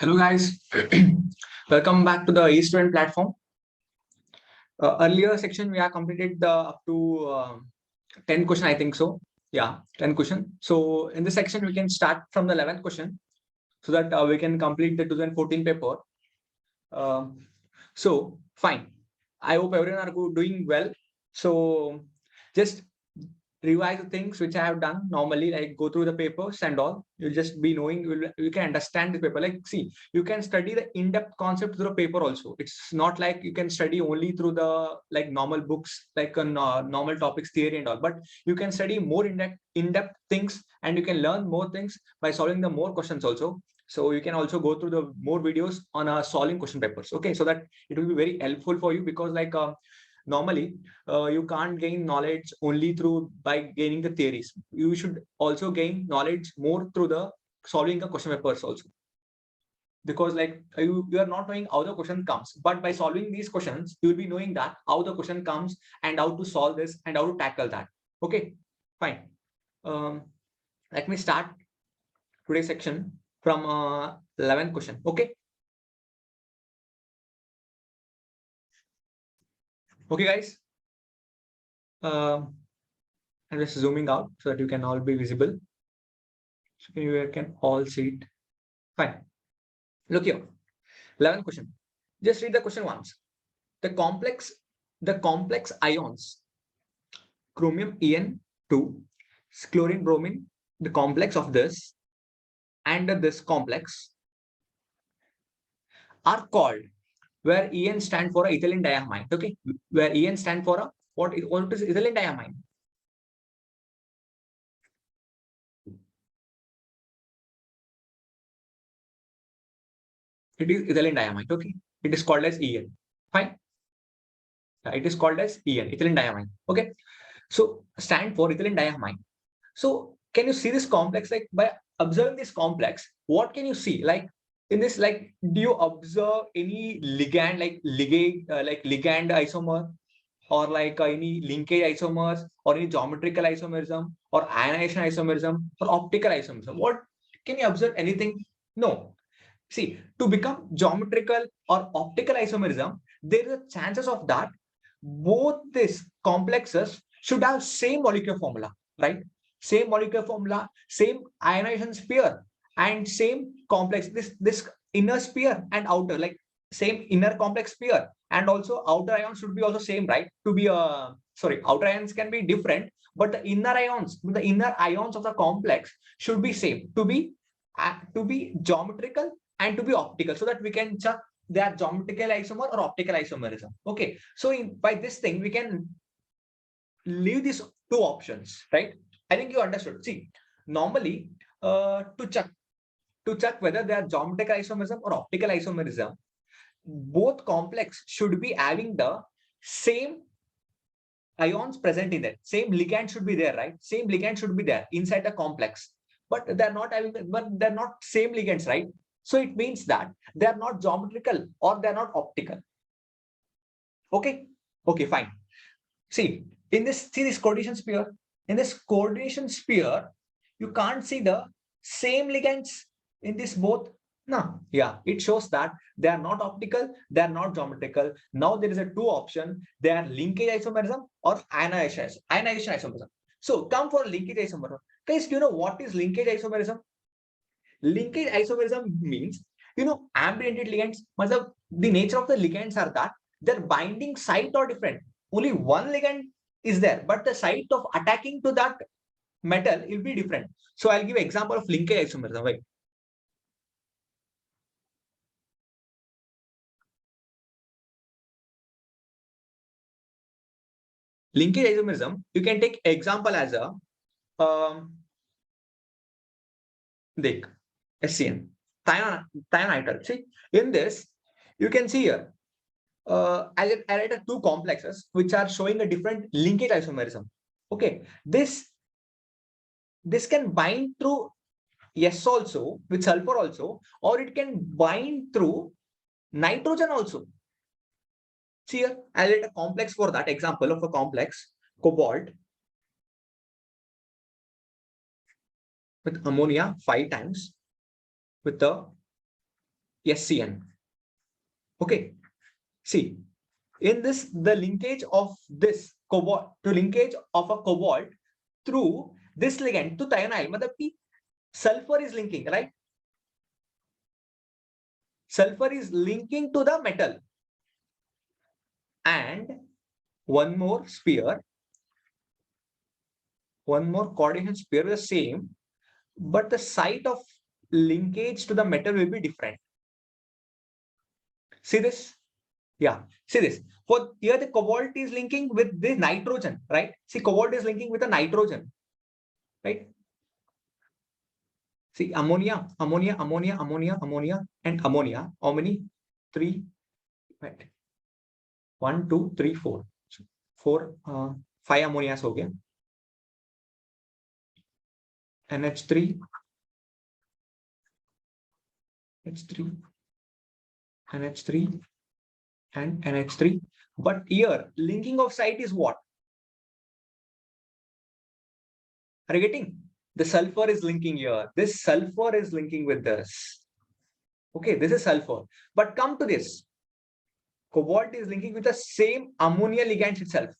Hello guys, welcome back to the eStudent platform. Earlier section we have completed the up to 10 question, I think so. Yeah, 10 question. So in this section we can start from the 11th question so that we can complete the 2014 paper. So fine. I hope everyone are doing well. So just revise the things which I have done normally, like go through the papers and all. You'll just be knowing, you can understand the paper. Like, see, you can study the in-depth concept through the paper also. It's not like you can study only through the like normal books, like on normal topics, theory and all. But you can study more in-depth things, and you can learn more things by solving the more questions also. So you can also go through the more videos on solving question papers. Okay, so that it will be very helpful for you because like normally you can't gain knowledge only through by gaining the theories. You should also gain knowledge more through the solving the question papers also, because like you are not knowing how the question comes, but by solving these questions you will be knowing that how the question comes and how to solve this and how to tackle that. Okay, fine. Let me start today's section from 11th question. Okay, guys. I'm just zooming out so that you can all be visible. So you can all see it. Fine. Look here. 11th question. Just read the question once. The complex ions, chromium En2, chlorine bromine, the complex of this and this complex are called, where En stand for ethylene diamine. Okay, where En stand for a what is ethylene diamine? It is ethylene diamine. Okay, it is called as En. Fine. It is called as En, ethylene diamine. Okay, so stand for ethylene diamine. So can you see this complex? Like by observing this complex, what can you see? Like in this, like, do you observe any ligand, like ligand isomer, or like any linkage isomers, or any geometrical isomerism, or ionization isomerism, or optical isomerism? What can you observe? Anything? No. See, to become geometrical or optical isomerism, there is a chances of that both these complexes should have same molecular formula, right? Same molecular formula, same ionization sphere, and same complex. This inner sphere and outer, like same inner complex sphere, and also outer ions should be also same, right? To be sorry, outer ions can be different, but the inner ions of the complex should be same to be geometrical and to be optical, so that we can check they are geometrical isomer or optical isomerism. Okay, so by this thing we can leave these two options, right? I think you understood. See, normally to check whether they are geometrical isomerism or optical isomerism, both complex should be having the same ions present in it. Same ligand should be there, right? Same ligand should be there inside the complex, but they're not same ligands, right? So it means that they are not geometrical or they're not optical. Okay, fine. See, see this coordination sphere. In this coordination sphere, you can't see the same ligands in this both. No, yeah, it shows that they are not optical, they are not geometrical. Now there is a two option. They are linkage isomerism or ionization isomerism. So come for linkage isomerism. Guys, do you know what is linkage isomerism? Linkage isomerism means, ambient ligands. The nature of the ligands are that their binding site are different. Only one ligand is there, but the site of attacking to that metal will be different. So I'll give an example of linkage isomerism. Right? Linkage isomerism, you can take example as a SCN, thionyl. See, in this, you can see here, I write two complexes which are showing a different linkage isomerism. Okay, this can bind through S also with sulfur also, or it can bind through nitrogen also. See here, I'll write a complex for that example of a complex cobalt with ammonia 5 times with the Yes, Cn. Okay. See, in this, the linkage of this cobalt to linkage of a cobalt through this ligand to thionyl, matlab ki sulfur is linking, right? Sulfur is linking to the metal. And one more sphere, one more coordination sphere is the same, but the site of linkage to the metal will be different. See this? Yeah, see this. For here, the cobalt is linking with the nitrogen, right? See, cobalt is linking with a nitrogen, right? See, ammonia, ammonia, ammonia, ammonia, ammonia, and ammonia. How many? 3, right? 1, 2, 3, 4. 4, 5 ammonias हो गया. NH3, H3, NH3, and NH3. But here, linking of site is what? Are you getting? The sulfur is linking here. This sulfur is linking with this. Okay, this is sulfur. But come to this. Cobalt is linking with the same ammonia ligand itself.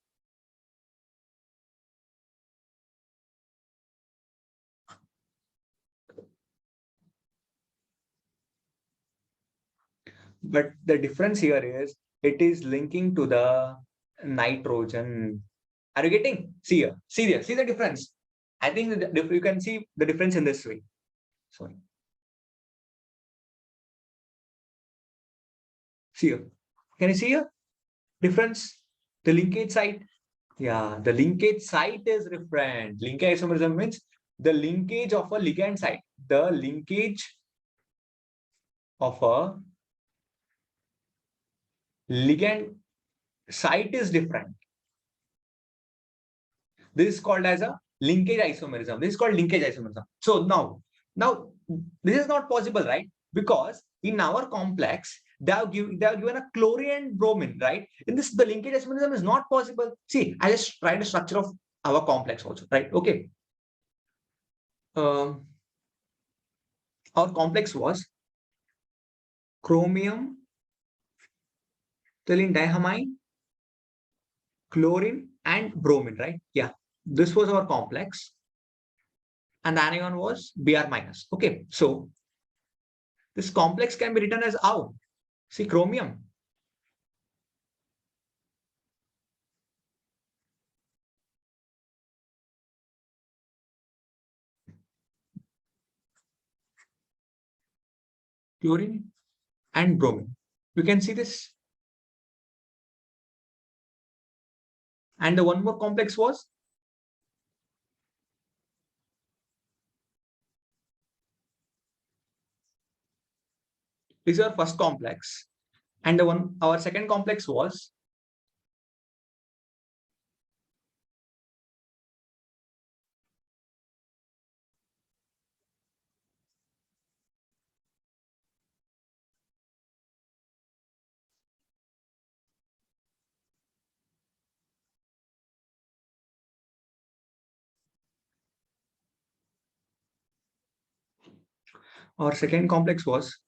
But the difference here is it is linking to the nitrogen. Are you getting? See here. See there. See the difference. I think you can see the difference in this way. Sorry. See here. Can you see here? Difference? The linkage site. Yeah, the linkage site is different. Linkage isomerism means the linkage of a ligand site. The linkage of a ligand site is different. This is called as a linkage isomerism. This is called linkage isomerism. So now this is not possible, right? Because in our complex, they have given a chlorine and bromine, right? In this, the linkage isomerism is not possible. See, I just tried the structure of our complex also, right? Okay. Our complex was chromium, ethylene diamine, chlorine, and bromine, right? Yeah, this was our complex. And the anion was Br minus. Okay, so this complex can be written as how? See, chromium. Chlorine and bromine. You can see this. And the one more complex was this is our first complex. And the one our second complex was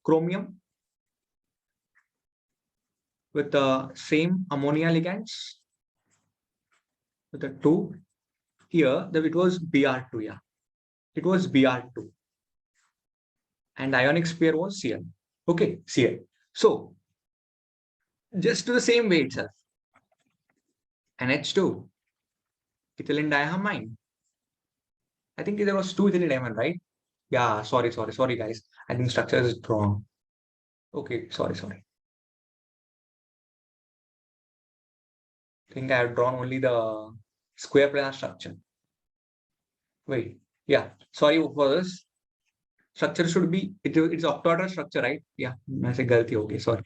chromium with the same ammonia ligands with the 2. Here it was Br2, yeah. It was Br2. And ionic sphere was Cl. Okay, Cl. So just to the same way itself. NH2, ethylene diamine. I think there was 2 ethylene diamine, right? Yeah, sorry, guys. I think structure is wrong. Okay, sorry. I think I have drawn only the square planar structure. Wait, yeah, sorry for this. Structure should be, it's octahedral structure, right? Yeah, I say galti ho gayi, sorry.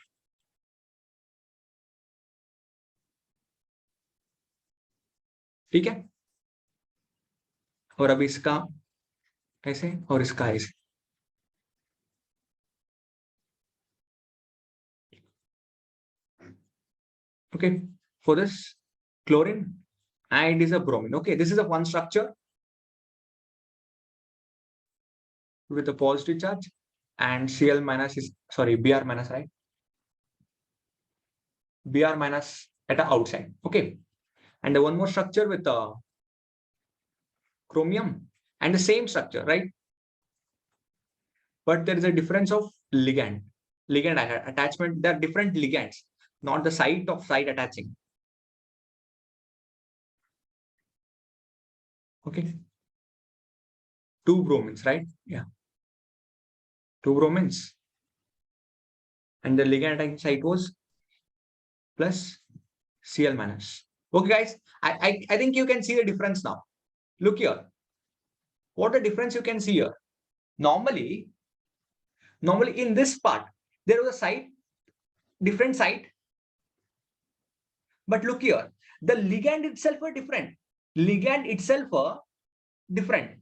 ठीक है और अब इसका ऐसे और इसका ऐसे okay for this chlorine and it is a bromine. Okay, this is a one structure with a positive charge and Cl minus is, sorry, Br minus, right? Br minus at the outside. Okay. And the one more structure with chromium and the same structure, right? But there is a difference of ligand attachment. There are different ligands, not the site attaching. Okay. Two bromines, right? Yeah. Two bromines. And the ligand attaching site was plus Cl minus. Okay, guys. I think you can see the difference now. Look here. What the difference you can see here? Normally in this part, there was a site, different site. But look here, the ligand itself are different. Ligand itself are different.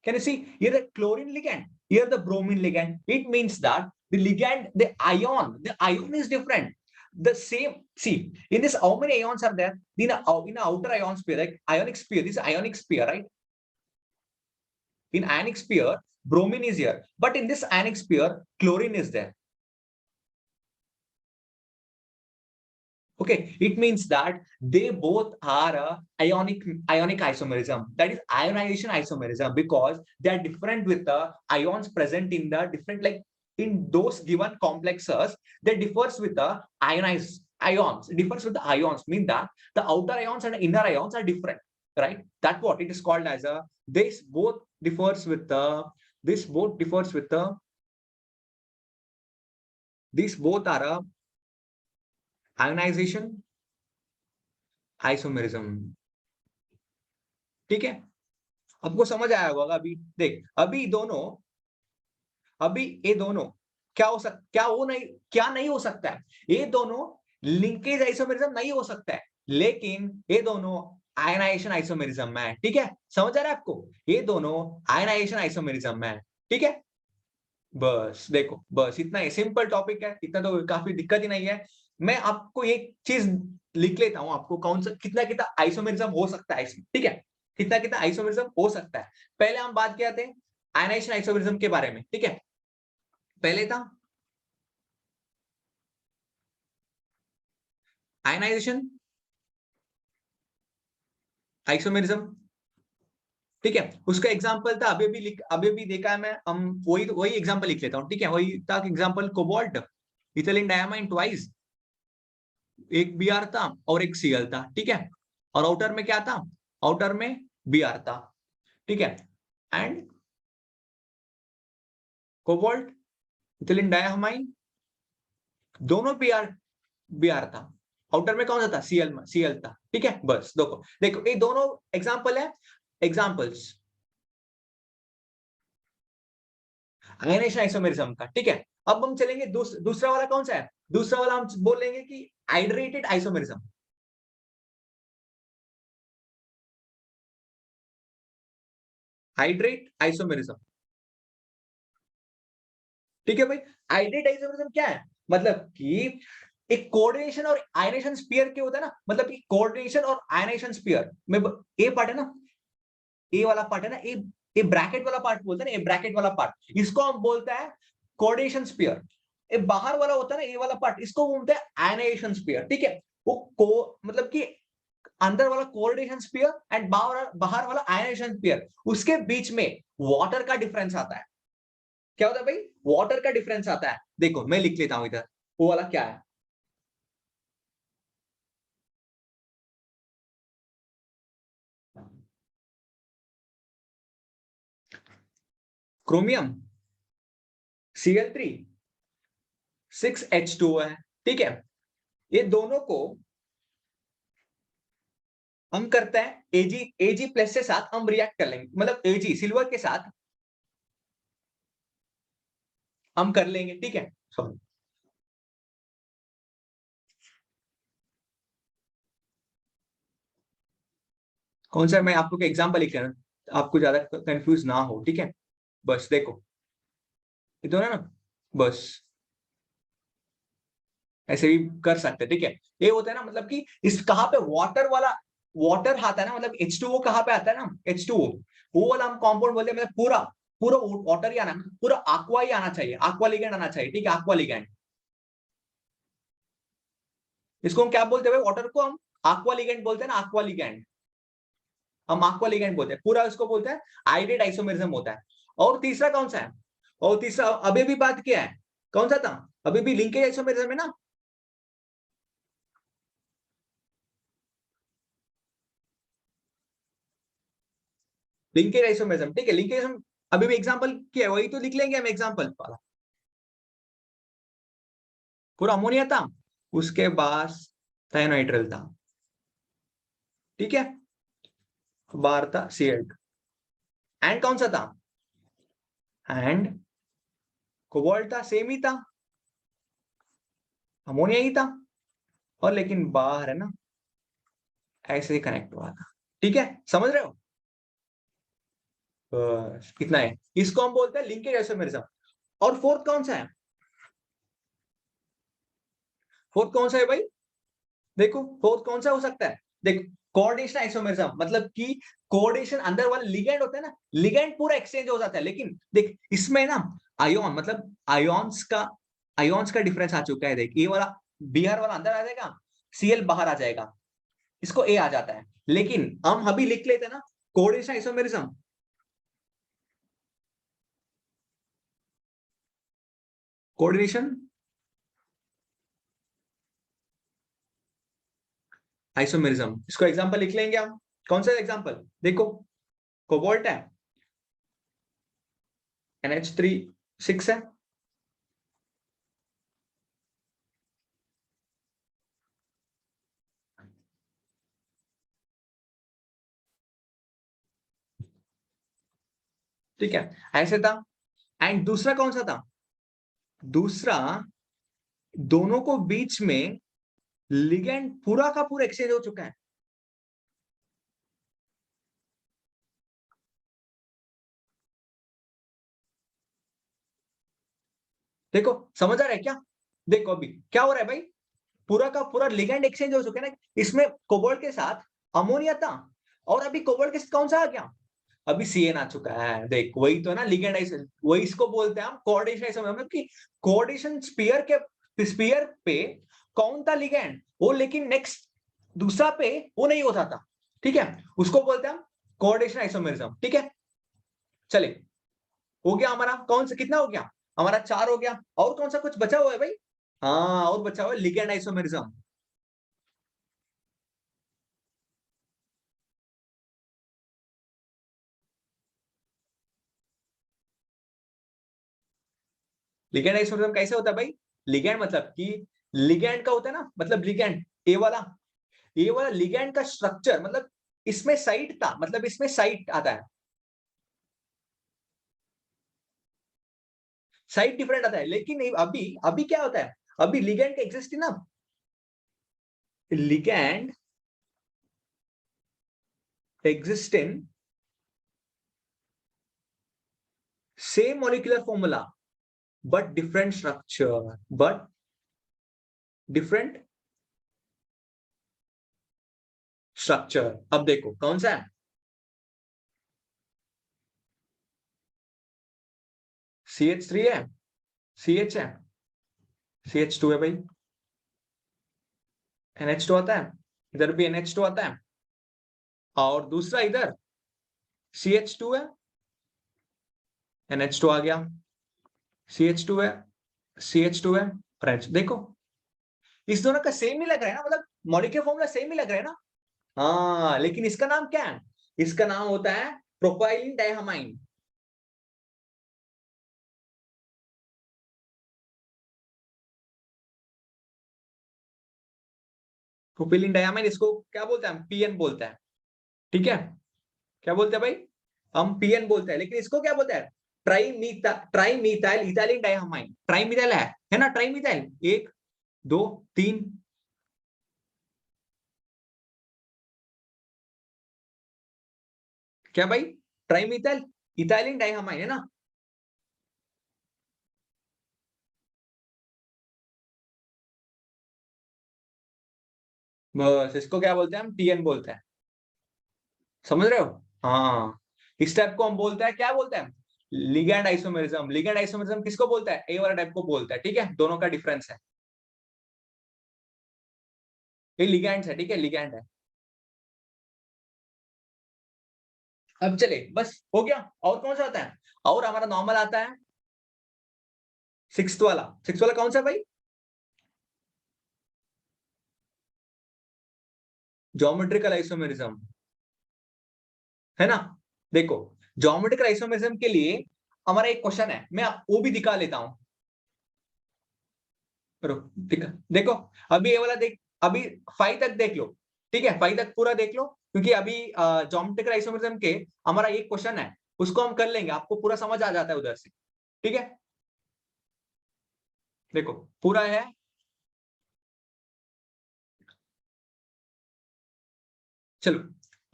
Can you see here the chlorine ligand, here the bromine ligand? It means that the ligand, the ion is different. The same, see, in this, how many ions are there? In a outer ion sphere, like ionic sphere, this is ionic sphere, right? In ionic sphere, bromine is here, but in this ionic sphere, chlorine is there. Okay, it means that they both are a ionic isomerism, that is ionization isomerism, because they are different with the ions present in the different, like in those given complexes, they differs with the ionized ions, differs with the ions, mean that the outer ions and the inner ions are different, right? That's what it is called as a, this both differs with the, these both are a ionisation isomerism. ठीक है, आपको समझ आया होगा. अभी देख, अभी ये दोनों क्या नहीं हो सकता है, ये दोनों लिंकेज आइसोमेरिज्म नहीं हो सकता है, लेकिन ये दोनों आयनाइजेशन आइसोमेरिज्म है. ठीक है, समझ आ रहा है आपको? ये दोनों आयनाइजेशन आइसोमेरिज्म है. ठीक है, बस देखो, बस इतना ही सिंपल टॉपिक है, इतना तो काफी दिक्कत ही नहीं है. मैं आपको एक चीज लिख लेता हूं, आपको कौन सा कितना आइसोमेरिज्म हो सकता है इसमें. ठीक है, कितना आइसोमेरिज्म हो सकता है. पहले हम बात किया थे आयनाइजेशन आइसोमेरिज्म के बारे में. ठीक है, पहले था आयनाइजेशन आइसोमेरिज्म. ठीक है, उसका एग्जांपल था, अभी भी देखा है मैं, हम वही एग्जांपल लिख लेता हूं. ठीक है, वही था example, cobalt ethylene diamine twice, एक Br था और एक Cl था. ठीक है, और आउटर में क्या था? आउटर में Br था. ठीक है, एंड कोबाल्ट इथिलीन डायमाइन दोनों Br था, आउटर में कौन सा था? Cl था. ठीक है, बस देखो ये दोनों एग्जांपल है, एग्जांपल्स आयनाइजेशन आइसोमेरिज्म का. ठीक है, अब हम चलेंगे दूसरा वाला. कौन सा है दूसरा वाला? हम बोलेंगे कि हाइड्रेटेड आइसोमेरिज्म. Hydrate isomerism. ठीक है भाई, हाइड्रेट आइसोमेरिज्म क्या है? मतलब कि एक कोऑर्डिनेशन और आयनाइजेशन स्फीयर के होता है ना, मतलब कि कोऑर्डिनेशन और आयनाइजेशन स्फीयर में ए पार्ट है ना, ए वाला पार्ट है ना, ए ब्रैकेट वाला पार्ट बोलते हैं ना, ए ब्रैकेट वाला पार्ट, इसको हम बोलते हैं कोऑर्डिनेशन स्फीयर. ए बाहर वाला होता है ना, ए वाला पार्ट, इसको बोलते हैं आयनाइजेशन स्फीयर. ठीक है, वो मतलब कि अंदर वाला कोऑर्डिनेशन स्फीयर एंड बाहर वाला आयनाइजेशन स्फीयर, उसके बीच में वाटर का डिफरेंस आता है. क्या होता है भाई? वाटर का डिफरेंस आता है. देखो मैं लिख लेता हूं इधर, वो वाला क्या है. क्रोमियम Cl3 6H2 है. ठीक है, ये दोनों को हम करते हैं Ag प्लस से साथ हम रिएक्ट कर लेंगे, मतलब Ag सिल्वर के साथ हम कर लेंगे. ठीक है, सॉरी, कौन सा मैं आपको एग्जांपल लिख रहा हूं, आपको ज्यादा कंफ्यूज ना हो. ठीक है, बस देखो ये दोनों ना, बस ऐसे भी कर सकते हैं. ठीक है, ये होता है ना, मतलब कि इस कहां पे वाटर आता है ना, मतलब H2O कहां पे आता है ना, H2O, वो वाला हम कंपाउंड बोलते हैं, मतलब पूरा पूरा वाटर ही आना, पूरा aqua ही आना चाहिए, aqua ligand आना चाहिए, ठीक है, aqua ligand। इसको हम क्या बोलते हैं भाई, वाटर को हम aqua ligand बोलते हैं ना, aqua ligand, हम aqua ligand बोलते हैं, पूरा इसको बोलते हैं आइडेड आइसोमेरिज्म होता है। और तीसरा कौन सा है, और तीसरा अभी भी बात किया है, कौन सा था, अभी भी लिंकेज आइसोमेरिज्म है ना, लिंकेज आइसोमेरिज्म, ठीक है, लिंकेज हम अभी भी एग्जांपल किया है, वही तो लिख लेंगे हम एग्जांपल वाला। पूरा अमोनिया था, उसके बाद थायोनाइट्रल था, ठीक है, बार था Cl2, एंड कौन सा था, एंड कोबाल्ट था, सेम ही था, अमोनिया ही था, और लेकिन बाहर है ना ऐसे ही कनेक्ट हुआ था, ठीक है, समझ रहे हो, कितना है, इसको हम बोलते हैं लिंकेज आइसोमेरिज्म। और फोर्थ कौन सा है, फोर्थ कौन सा है भाई, देखो फोर्थ कौन सा हो सकता है, देखो कोऑर्डिनेशन आइसोमेरिज्म, मतलब कि कोऑर्डिनेशन अंदर वाले लिगेंड होते हैं ना, लिगेंड पूरा एक्सचेंज हो जाता है, लेकिन देख इसमें ना आयोन, मतलब आयोन्स का डिफरेंस आ चुका है, देख ये वाला Br वाला अंदर आ जाएगा, Cl बाहर आ जाएगा, इसको A आ जाता है, लेकिन हम अभी लिख लेते हैं ना कोऑर्डिनेशन आइसोमेरिज्म, कोऑर्डिनेशन आइसोमेरिज्म, इसको एग्जांपल लिख लेंगे हम, कौन सा एग्जांपल, देखो कोबाल्ट है, NH3 6 है, ठीक है, ऐसे था, एंड दूसरा कौन सा था, दूसरा दोनों को बीच में लिगेंड पूरा का पूरा एक्सचेंज हो चुका है, देखो समझ आ रहा है क्या, देखो अभी क्या हो रहा है भाई, पूरा का पूरा लिगेंड एक्सचेंज हो चुका है ना, इसमें कोबाल्ट के साथ अमोनिया था, और अभी कोबाल्ट के साथ कौन सा आ गया, अभी CN आ चुका है, देख वही तो है ना लिगेंड आइसोमेरिज्म, वही इसको बोलते हैं हम कोऑर्डिनेशन आइसोमेरिज्म, मतलब कि कोऑर्डिनेशन स्फीयर पे कौन था लिगेंड वो, लेकिन नेक्स्ट दूसरा पे वो नहीं होता था, ठीक है, उसको बोलते हैं हम कोऑर्डिनेशन आइसोमेरिज्म, ठीक है, चले, हो गया हमारा, कौन सा कितना हो गया, हमारा 4 हो गया, और कौन सा कुछ बचा हुआ है भाई, हाँ और बचा हुआ है लिगेंड आइसोमेरिज्म, लिगेंड आइसोमेरिज्म कैसे होता है भाई, लिगेंड मतलब कि लिगेंड का होता है ना, मतलब लिगेंड ये वाला लिगेंड का स्ट्रक्चर, मतलब इसमें साइट था, मतलब इसमें साइट आता है, साइट डिफरेंट आता है, लेकिन अभी अभी क्या होता है, अभी लिगेंड का एग्जिस्ट ना, ligand exist in same molecular formula but different structure, but different structure, अब देखो कौन सा है, CH3 है, CH है, CH2 है भाई, NH2 आता है, इधर भी NH2 आता है, और दूसरा इधर CH2 है, NH2 आ गया, CH2 है, CH2 है, और देखो इस दोनों का सेम ही लग रहा है ना, मतलब मॉलिक्यूलर फॉर्मूला सेम ही लग रहा है ना, हाँ लेकिन इसका नाम क्या है, इसका नाम होता है प्रोपाइलिन डायहामाइन, प्रोपाइलिन डायहामाइन, इसको क्या बोलते हैं हम, PN बोलते हैं, ठीक है, क्या बोलते हैं भाई, हम PN बोलते हैं, लेकिन इसको क्या बोलते हैं, tri methyl ethylene diamine, tri methyl है ना, ट्राई मिथाइल 1 2 3, क्या भाई, ट्राई मिथाइल इथाइलिन डायहामाइन है ना, बस इसको क्या बोलते हैं हम, TN बोलते हैं, समझ रहे हो, हाँ इस टाइप को हम बोलते हैं, क्या बोलते हैं, लिगैंड आइसोमेरिज्म, लिगैंड आइसोमेरिज्म किसको बोलता है? ए वाला टाइप को बोलता है, ठीक है, दोनों का डिफरेंस है। ये लिगैंड्स है, ठीक है, लिगैंड है। अब चले, बस हो गया। और कौन सा आता है? और हमारा नॉर्मल आता है सिक्स्थ वाला। सिक्स्थ वाला कौन सा भाई? ज्योमेट्रिकल आइसोमेरिज्म, है ना? देखो, ज्योमेट्रिकल आइसोमेरिज्म के लिए हमारा एक क्वेश्चन है, मैं वो भी दिखा लेता हूं। देखो, अभी ये वाला देख, अभी 5 तक देख लो, ठीक है, 5 तक पूरा देख लो, क्योंकि अभी ज्योमेट्रिकल आइसोमेरिज्म के हमारा एक क्वेश्चन है, उसको हम कर लेंगे, आपको पूरा समझ आ जाता है उधर से, ठीक है। देखो, पूरा है, चलो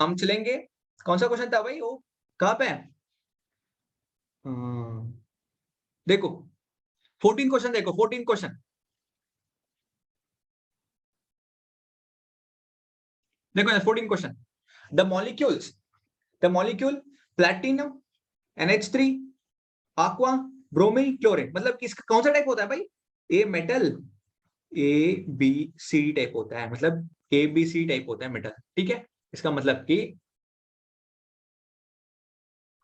हम चलेंगे। कौन सा क्वेश्चन था भाई वो, कहाँ पे है? हम्म, देखो 14 क्वेश्चन, देखो 14 क्वेश्चन, देखो 14 question. The molecule platinum, NH3, aqua, bromine, chlorine, मतलब किसका कौन सा टाइप होता है भाई? ए मेटल, ABC टाइप होता है, मतलब ABC टाइप होता है मेटल, ठीक है। इसका मतलब कि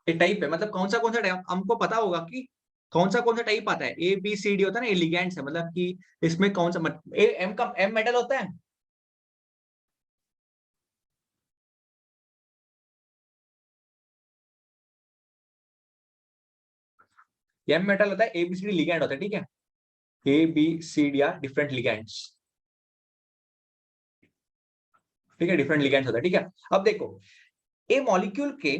ये टाइप है, मतलब कौन सा टाइप हमको पता होगा कि कौन सा टाइप आता है। ABCD होता है ना, ये लिगैंड्स है, मतलब कि इसमें कौन सा एम का एम मेटल होता है। एम मेटल होता है, ABCD लिगैंड होता है, ठीक है। ABCD या डिफरेंट लिगैंड्स, ठीक है, डिफरेंट लिगैंड्स होता है, ठीक है। अब देखो, ए मॉलिक्यूल के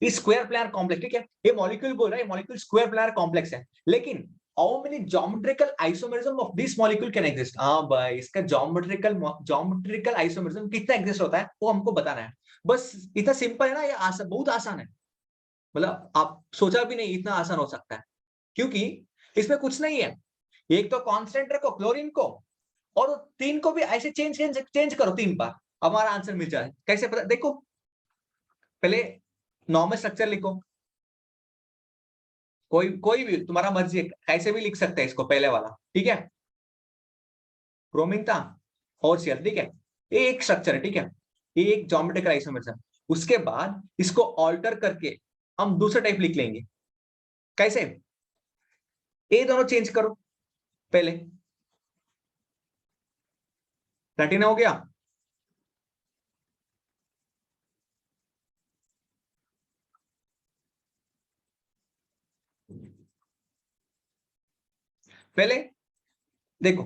स्क्वायर प्लेनर कॉम्प्लेक्स, ठीक है, ये मॉलिक्यूल बोल रहा है, मॉलिक्यूल स्क्वायर प्लेनर कॉम्प्लेक्स है, लेकिन how many geometrical isomerism of this molecule can exist? हाँ भाई, इसका ज्योमेट्रिकल आइसोमेरिज्म कितना एग्जिस्ट होता है वो हमको बताना है। बस इतना सिंपल है ना, ये आसान, बहुत आसान है, मतलब आप सोचा भी नहीं इतना आसान हो सकता है, क्योंकि इसमें कुछ नहीं है। एक तो कांस्टेंट रखो क्लोरीन को, और तीन को भी ऐसे चेंज चेंज चेंज करो 3 बार, हमारा आंसर मिल जाए। कैसे पता? देखो, पहले नॉर्मल स्ट्रक्चर लिखो, कोई कोई भी तुम्हारा मर्जी है, कैसे भी लिख सकते हैं इसको, पहले वाला, ठीक है, ब्रोमीन था और Cl, ठीक है, ये एक स्ट्रक्चर है, ठीक है, ये एक ज्योमेट्रिकल आइसोमेरिज्म। उसके बाद इसको ऑल्टर करके हम दूसरा टाइप लिख लेंगे। कैसे? ये दोनों चेंज करो पहले, प्लैटिना हो गया, पहले देखो,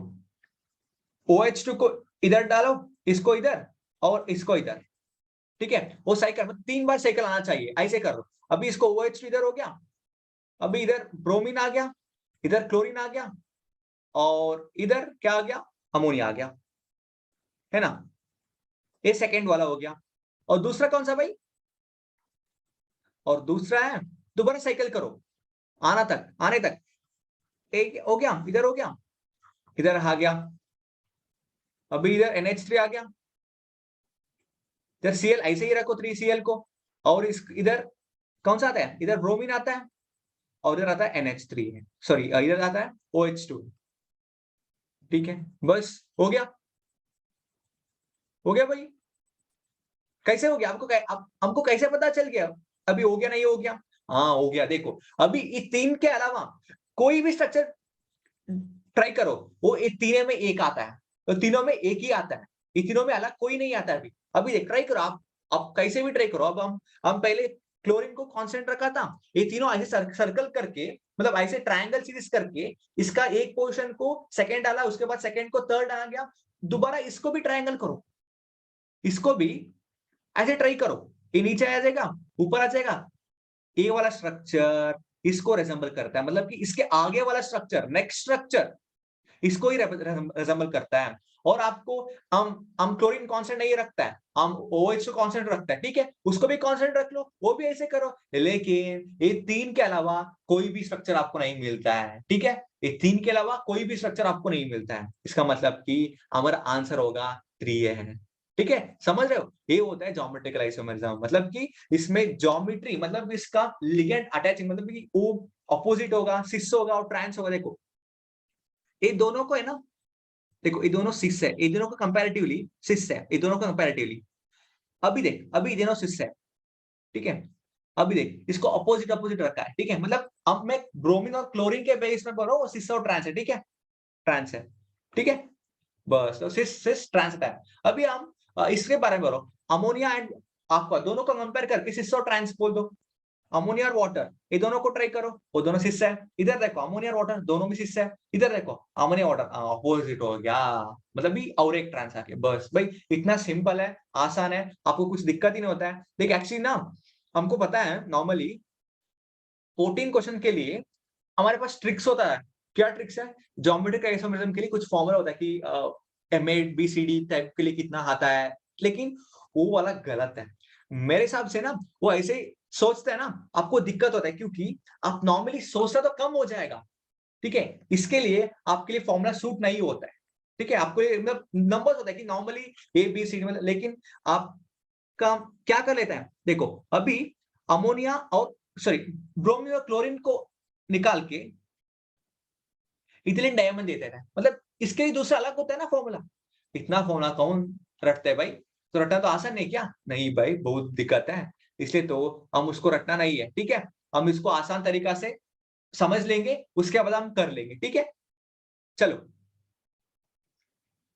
OH2 को इधर डालो, इसको इधर और इसको इधर, ठीक है, वो साइकिल 3 बार साइकिल आना चाहिए, ऐसे कर दो। अभी इसको OH2 इधर हो गया, अभी इधर ब्रोमीन आ गया, इधर क्लोरीन आ गया, और इधर क्या आ गया? अमोनिया आ गया, है ना? ये सेकेंड वाला हो गया। और दूसरा कौन सा भाई? और दूसरा है, दोबारा साइकिल करो, आने तक, एक हो गया, इधर हो गया, इधर आ गया, अभी इधर NH3 आ गया, इधर Cl ऐसे ही रखो 3Cl को, और इस इधर कौन सा आता है? इधर ब्रोमीन आता है, और इधर आता है NH3 है, सॉरी, इधर आता है OH2, ठीक है, बस हो गया, हो गया भाई। कैसे हो गया? हमको कैसे पता चल गया अभी हो गया नहीं हो गया? हाँ हो गया, देखो अभी इस 3 के अलावा कोई भी स्ट्रक्चर ट्राई करो, वो इस तीनों में एक आता है, तो तीनों में एक ही आता है, ये तीनों में अलग कोई नहीं आता है। अभी अभी देख, ट्राई करो आप कैसे भी ट्राई करो। अब हम पहले क्लोरीन को कांस्टेंट रखा था, ये तीनों ऐसे सर्कल करके, मतलब ऐसे ट्रायंगल सीरीज करके, इसका एक पोर्शन को सेकंड डाला, उसके बाद सेकंड को थर्ड डाला गया, दोबारा इसको भी ट्रायंगल करो, इसको भी ऐसे ट्राई करो, ये नीचे आ जाएगा, ऊपर आ जाएगा। ए वाला स्ट्रक्चर इसको रिजेंबल करता है, मतलब कि इसके आगे वाला स्ट्रक्चर, नेक्स्ट स्ट्रक्चर इसको ही रिजेंबल करता है। और आपको हम क्लोरीन कांस्टेंट नहीं रखता है, हम OH को कांस्टेंट रखता है, ठीक है, उसको भी कांस्टेंट रख लो, वो भी ऐसे करो। लेकिन ये 3 के अलावा कोई भी स्ट्रक्चर आपको नहीं मिलता है, ठीक है, ये 3 के अलावा कोई भी स्ट्रक्चर आपको नहीं मिलता है, इसका मतलब कि हमारा आंसर होगा 3 है। ठीक है, समझ रहे हो? ये होता है ज्योमेट्रिकल आइसोमेरिज्म, मतलब कि इसमें ज्योमेट्री मतलब इसका लिगेंड अटैचिंग मतलब कि वो अपोजिट होगा, सिस होगा और ट्रांस होगा। देखो ये दोनों को है ना, देखो ये दोनों सिस है, ये दोनों को कंपैरेटिवली सिस है, ये दोनों को कंपैरेटिवली अभी देख, अभी ये दोनों सिस है, ठीक है। अभी देख इसको अपोजिट अपोजिट रखा है, ठीक है। मतलब अब मैं ब्रोमीन और क्लोरीन के बेस में बोल रहा हूँ, सिस और ट्रांस है, ठीक है, ट्रांस है, ठीक है। बस तो सिस सिस ट्रांस है। अभी हम इसके बारे में बोलो, अमोनिया एंड aqua दोनों को कंपेयर करके सिस और ट्रांस बोल दो। अमोनिया और वाटर ये दोनों को ट्राई करो, वो दोनों सिस है। इधर देखो अमोनिया और वाटर दोनों में सिस है, इधर देखो अमोनिया वाटर अपोजिट हो गया, मतलब भी और एक ट्रांस आके। बस भाई इतना सिंपल है, आसान है, आपको कुछ दिक्कत ही नहीं होता है। देख एक्चुअली ना हमको पता है नॉर्मली 14 क्वेश्चन के लिए हमारे पास ट्रिक्स होता है। क्या ट्रिक्स है? ज्योमेट्रिक आइसोमेरिज्म के लिए कुछ फॉर्मूला होता है कि एम8 बीसीडी टाइप के लिए कितना आता है, लेकिन वो वाला गलत है मेरे हिसाब से ना। वो ऐसे ही सोचते हैं ना, आपको दिक्कत होता है क्योंकि आप नॉर्मली सोचते तो कम हो जाएगा, ठीक है। इसके लिए आपके लिए फॉर्मूला सूट नहीं होता है, ठीक है। आपको मतलब नंबर्स होता है कि normally A B C D मतलब, लेकिन आपका क्या कर लेता है, देखो अभी अमोनिया और सॉरी ब्रोमीन और क्लोरीन को निकाल के इथिलीन डायमंड देते हैं, मतलब इसके लिए दूसरा अलग होता है ना फॉर्मूला। इतना फॉर्मूला कौन रटता है भाई? तो रटना तो आसान नहीं क्या? नहीं भाई बहुत दिक्कत है, इसलिए तो हम उसको रटना नहीं है, ठीक है। हम इसको आसान तरीका से समझ लेंगे, उसके बाद हम कर लेंगे, ठीक है। चलो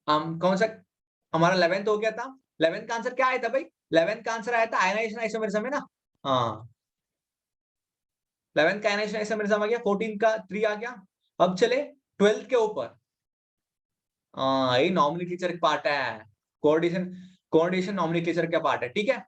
हम कौन सा, हमारा 11th हो गया था। 11th का आंसर क्या आया था भाई? 11th का आंसर आया था आयनाइजेशन आइसोमेरिज्म है ना। हाँ 11th का आयनाइजेशन आइसोमेरिज्म आ गया, 14 का 3 आ गया। अब चले 12th के ऊपर। हाँ ये नॉमेनक्लेचर का पार्ट है, कोऑर्डिनेशन कोऑर्डिनेशन नॉमेनक्लेचर का पार्ट है, ठीक है।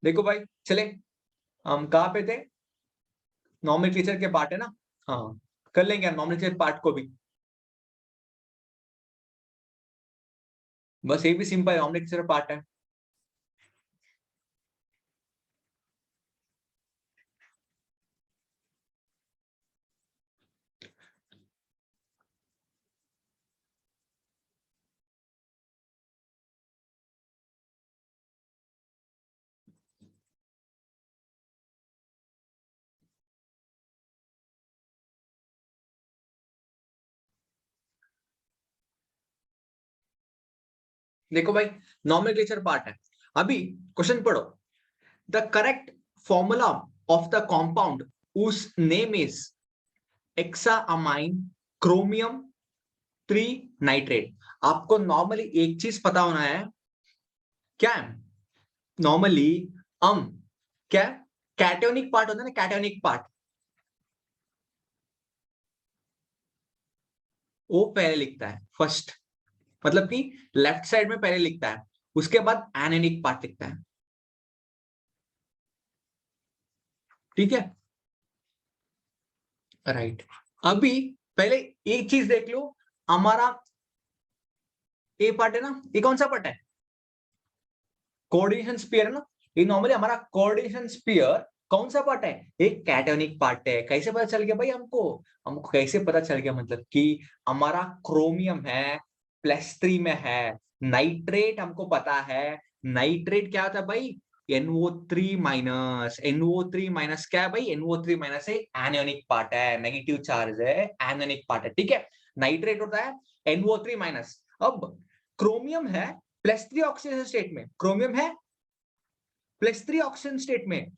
देखो भाई चले, हम कहाँ पे थे? नॉमेनक्लेचर के पार्ट है ना। हाँ कर लेंगे नॉमेनक्लेचर पार्ट को भी, बस ये भी सिंपल नॉमेनक्लेचर पार्ट है। देखो भाई नॉमेनक्लेचर पार्ट है। अभी क्वेश्चन पढ़ो, the correct formula of the compound whose name is hexaamine chromium 3 nitrate. आपको नॉर्मली एक चीज पता होना है, क्या है नॉर्मली हम क्या कैटोनिक पार्ट होता है ना, कैटोनिक पार्ट वो पहले लिखता है फर्स्ट, मतलब कि लेफ्ट साइड में पहले लिखता है, उसके बाद एनायनिक पार्ट लिखता है, ठीक है। राइट। अभी पहले एक चीज देख लो, हमारा ए पार्ट है ना, ये कौन सा पार्ट है? कोऑर्डिनेशन स्फीयर है ना। ये नॉर्मली हमारा कोऑर्डिनेशन स्फीयर कौन सा पार्ट है? एक कैटोनिक पार्ट है। कैसे पता चल गया भाई हमको? हमको कैसे पता चल गया मतलब कि हमारा क्रोमियम है +3 में है, नाइट्रेट हमको पता है। नाइट्रेट क्या होता है भाई? NO3 माइनस, NO3 माइनस क्या है भाई? NO3 माइनस एनियोनिक पार्ट है, नेगेटिव चार्ज है, एनियोनिक पार्ट है, ठीक है। नाइट्रेट होता है NO3 माइनस। अब क्रोमियम है +3 ऑक्सीजन स्टेट में, क्रोमियम है +3 ऑक्सीजन स्टेट में।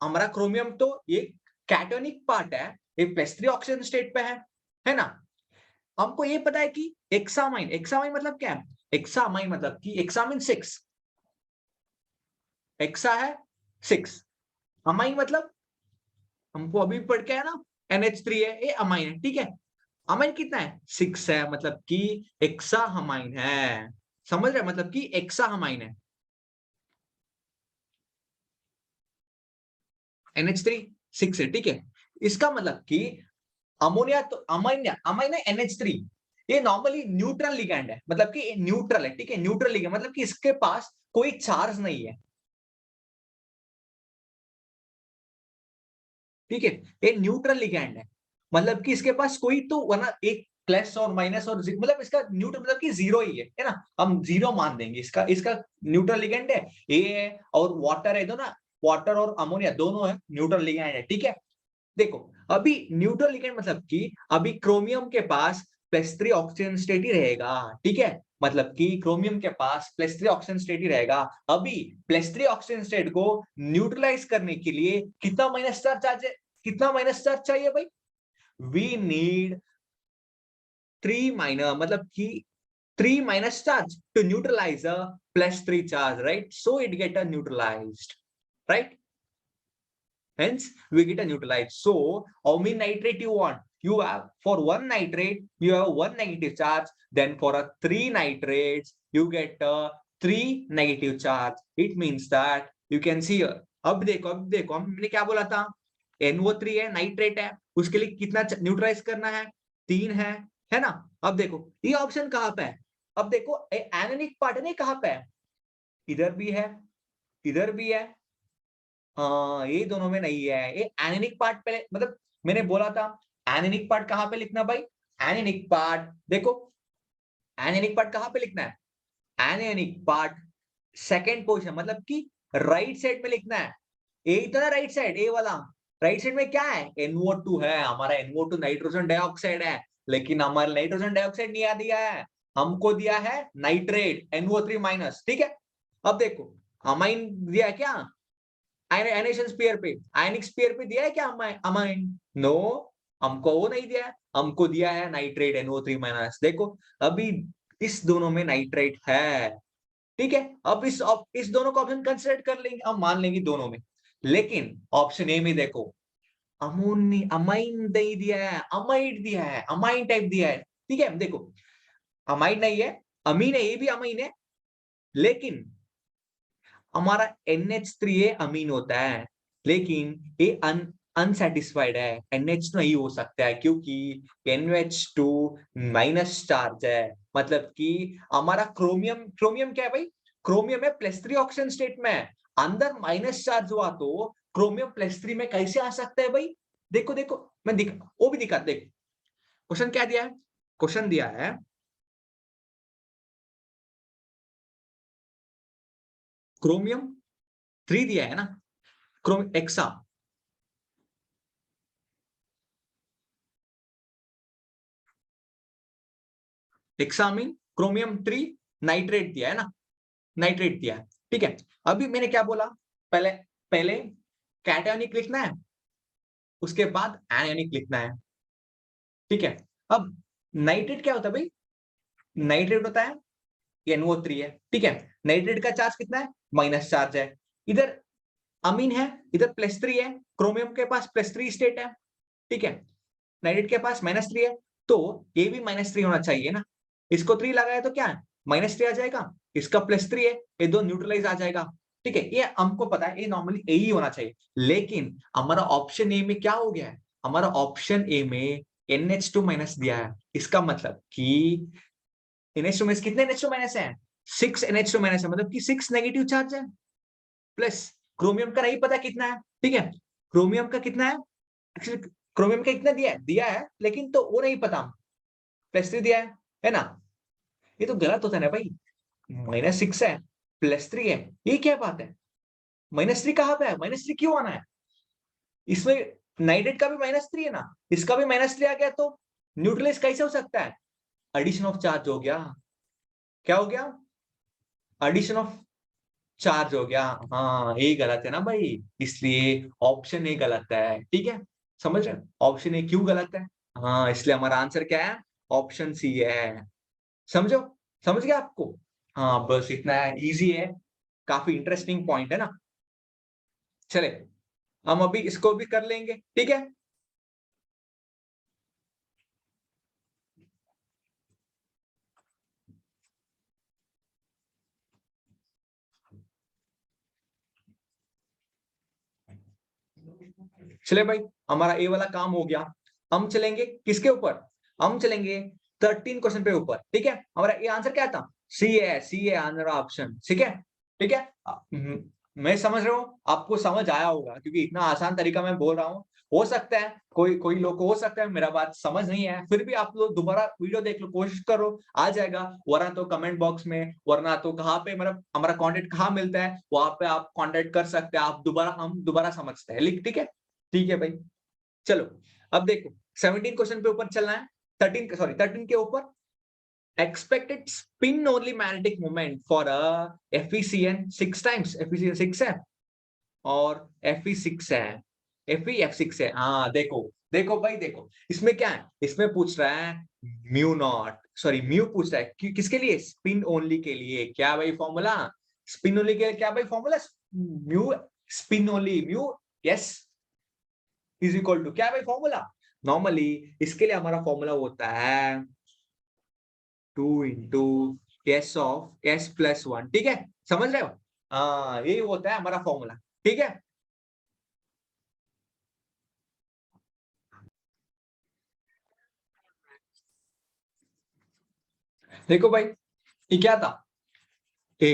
हमारा क्रोमियम तो ये कैटोनिक पार्ट है, ये +3 ऑक्सीजन स्टेट पे है ना। हमको ये पता है कि एक्सामाइन, एक्सामाइन मतलब क्या है? एक्सामाइन मतलब कि एक्सामिन 6, एक्सा है 6, अमाइन मतलब हमको अभी पढ़ के है ना NH3 है, ये अमाइन है, ठीक है। अमाइन कितना है? 6 है, मतलब कि एक्सा हमाइन है, समझ रहे? मतलब कि एक्सा हमाइन है, NH3 6 है, ठीक है। इसका मतलब कि अमोनिया तो अमाइन है, अमाइन है NH3, ये नॉर्मली न्यूट्रल लिगैंड है, मतलब कि न्यूट्रल है, ठीक है, न्यूट्रल लिगैंड मतलब कि इसके पास कोई चार्ज नहीं है, ठीक है, ये न्यूट्रल लिगैंड है, मतलब कि इसके पास कोई तो वरना एक प्लस और माइनस और मतलब इसका न्यूट्रल मतलब कि जीरो ही है ना, हम जीरो मान देंगे, इसका इसका न्यूट्रल लिगैंड है, ए है और वाटर है, दो ना, वाटर और अमोनिया दोनों है, न्यूट्रल लिगैंड है, ठीक है। देखो अभी न्यूट्रल लिगैंड मतलब कि अभी क्रोमियम के पास +3 ऑक्सीजन स्टेट ही रहेगा, ठीक है, मतलब कि क्रोमियम के पास +3 ऑक्सीजन स्टेट ही रहेगा। अभी +3 ऑक्सीजन स्टेट को न्यूट्रलाइज करने के लिए कितना माइनस चार्ज चाहिए, कितना माइनस चार्ज चाहिए भाई, वी नीड 3 माइनस, मतलब कि 3 minus charge to neutralize a +3 charge, right? So it get a neutralized, right? Hence we get a neutralized. So how many nitrate you want? You have for one nitrate you have one negative charge. Then for a 3 nitrates you get a 3 negative charge. It means that you can see here. अब देखो हमने क्या बोला था, NO3 है, nitrate है, उसके लिए कितना न्यूट्रलाइज करना है, 3 है ना। अब देखो ये ऑप्शन कहाँ पे है, अब देखो एनायनिक पार्ट नहीं कहाँ पे है, इधर भी है, इधर भी है, हाँ ये दोनों में नहीं है, ये एनायनिक पार्ट पे, मतलब मैंने बोला था एनायनिक पार्ट कहाँ पे लिखना भाई, एनायनिक पार्ट देखो, एनायनिक पार्ट कहाँ पे लिखना है, एनायनिक पार्ट सेकंड पोजीशन, मतलब कि राइट साइड पे लिखना है, ए तो ना राइट साइड, ए वाला राइट साइड में क्या है, NO2 है, हमारा NO2 नाइट्रोजन डाइऑक्साइड है, लेकिन हमारा नाइट्रोजन डाइऑक्साइड नहीं दिया है, हमको दिया है नाइट्रेट NO3 माइनस, ठीक है। अब देखो अमाइन दिया है क्या, आयनाइजेशन स्फीयर पे, आयनिक स्फीयर पे दिया है क्या अमाइन, नो, हमको वो नहीं दिया है, हमको दिया है नाइट्रेट NO3 माइनस। देखो अभी इस दोनों में नाइट्रेट है, ठीक है, अब इस दोनों को ऑप्शन कंसिडर कर लेंगे, हम मान लेंगे दोनों में, लेकिन ऑप्शन ए में देखो अमोनी अमाइन नहीं दिया है, अमाइड दिया है, अमाइन टाइप दिया है, ठीक है। देखो अमाइड नहीं है, अमीन है, ये भी अमीन है, लेकिन हमारा NH3 अमीन होता है, लेकिन ये अनसेटिस्फाइड है, NH नहीं हो सकता है क्योंकि NH2 माइनस चार्ज है, मतलब कि हमारा क्रोमियम, क्रोमियम क्या है भाई, क्रोमियम है +3 ऑक्सीजन स्टेट में, अंदर माइनस चार्ज हुआ तो क्रोमियम +3 में कैसे आ सकता है भाई, देखो देखो मैं वो भी दिखा, देख क्वेश्चन क्या दिया है, क्वेश्चन दिया है क्रोमियम 3 दिया है ना, क्रोम एक्सा, हेक्सामीन क्रोमियम 3 नाइट्रेट दिया है ना, नाइट्रेट दिया है, ठीक है। अभी मैंने क्या बोला, पहले पहले कैटायनिक लिखना है, उसके बाद एनायनिक लिखना है, ठीक है। अब नाइट्रेट क्या होता है भाई, नाइट्रेट होता है NO3 है, ठीक है, नाइट्रेट का चार्ज कितना है, माइनस चार्ज है, इधर अमीन है, इधर +3 है, क्रोमियम के पास +3 स्टेट है, ठीक है, नाइट्रेट के पास -3 है, तो ये भी -3 होना चाहिए ना, इसको 3 लगाया तो क्या है, -3 आ जाएगा, इसका +3 है, ये दो न्यूट्रलाइज आ जाएगा, ठीक है, ये हमको पता है, ये नॉर्मली यही होना चाहिए, लेकिन हमारा ऑप्शन ए में क्या हो गया है, हमारा ऑप्शन ए में NH2 माइनस दिया है, इसका मतलब कि NH2 माइनस, कितने NH2 माइनस है, 6 NH2 माइनस है, मतलब कि 6 नेगेटिव चार्ज है, प्लस क्रोमियम का नहीं पता कितना है, ठीक है, क्रोमियम का कितना है, एक्चुअली क्रोमियम का कितना दिया है लेकिन तो वो नहीं पता, +3 दिया है ना, ये तो गलत होता है ना भाई, -6 है, +3 है, ये क्या बात है, -3 कहाँ पे है, -3 क्यों आना है, इसमें नाइट्रेट का भी -3 है ना, इसका भी -3 आ गया तो न्यूट्रलाइज कैसे हो सकता है, एडिशन ऑफ चार्ज हो गया, क्या हो गया, एडिशन ऑफ चार्ज हो गया, हाँ यही गलत है ना भाई, इसलिए ऑप्शन ए गलत है, ठीक है, समझ रहे, ऑप्शन ए क्यों गलत है, हाँ इसलिए हमारा आंसर क्या है, ऑप्शन सी है, समझो, समझ गया आपको, हाँ बस इतना है, इजी है, काफी इंटरेस्टिंग पॉइंट है ना, चले हम अभी इसको भी कर लेंगे, ठीक है। चले भाई, हमारा ए वाला काम हो गया, हम चलेंगे किसके ऊपर, हम चलेंगे 13 क्वेश्चन पे ऊपर, ठीक है। हमारा ये आंसर क्या था? सी है आंसर ऑप्शन, ठीक है, ठीक है। मैं समझ रहा हूँ आपको समझ आया होगा, क्योंकि इतना आसान तरीका मैं बोल रहा हूँ। हो सकता है कोई लोग को हो सकता है मेरा बात समझ नहीं है, फिर भी आप लोग दोबारा वीडियो देख लो, कोशिश करो, आ जाएगा। वरना तो कमेंट बॉक्स में, वरना तो कहाँ पे मतलब हमारा कॉन्टेक्ट कहाँ मिलता है, वहां पे आप कॉन्टेक्ट कर सकते हैं। आप हम दोबारा समझते हैं, ठीक है, ठीक है भाई। चलो अब देखो 17 क्वेश्चन पे ऊपर चलना है, 13 के ऊपर। Expected spin only magnetic moment for a FECN 6 times, FECN 6 है और FE6 है, FE6 है। हाँ देखो देखो भाई, देखो इसमें क्या है, इसमें पूछ रहा है म्यू पूछ रहा है किसके लिए? स्पिन ओनली के लिए। क्या भाई फॉर्मूला? स्पिन ओनली के लिए क्या भाई formula? Mu spin only, mu s is equal to क्या भाई फॉर्मूला? नॉर्मली इसके लिए हमारा फॉर्मूला होता है 2 into S of S plus 1, ठीक है, समझ रहे हो? हाँ यही होता है हमारा फॉर्मूला, ठीक है। देखो भाई ये क्या था, ए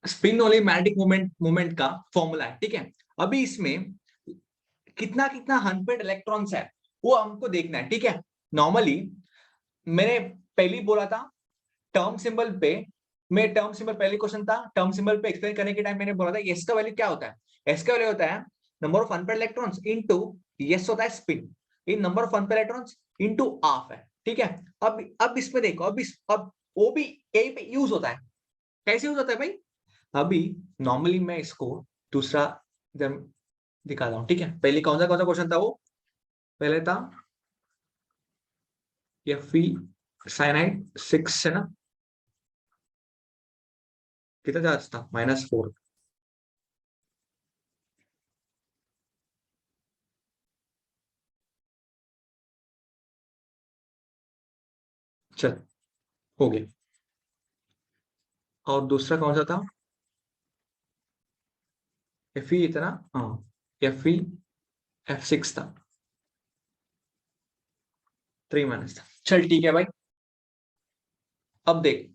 स्पिन ओनली मैग्नेटिक मोमेंट का फॉर्मूला है, ठीक है। अभी इसमें कितना कितना 100 इलेक्ट्रॉन्स है वो हमको देखना है, ठीक है। नॉर्मली मैंने पहले बोला था टर्म सिंबल पे, मैं टर्म सिंबल पहले क्वेश्चन था, टर्म सिंबल पे एक्सप्लेन करने के टाइम मैंने बोला था एस का वैल्यू क्या होता है? एस का वैल्यू होता है number of unpaired electrons into S होता है spin in number of unpaired electrons into half है, ठीक है। अब इसमें देखो, अब वो भी यही पे यूज होता है। कैसे यूज होता है भाई? अभी नॉर्मली मैं इसको दूसरा जब दिखाता हूँ, ठीक है। पहले कौन सा क्वेश्चन था वो? पहले था Fe साइनाइड 6 है ना, कितना चार्ज था? -4। चल हो गया। और दूसरा कौन सा था? Fe इतना, हाँ Fe F6 था, 3 था। चल ठीक है भाई। अब देख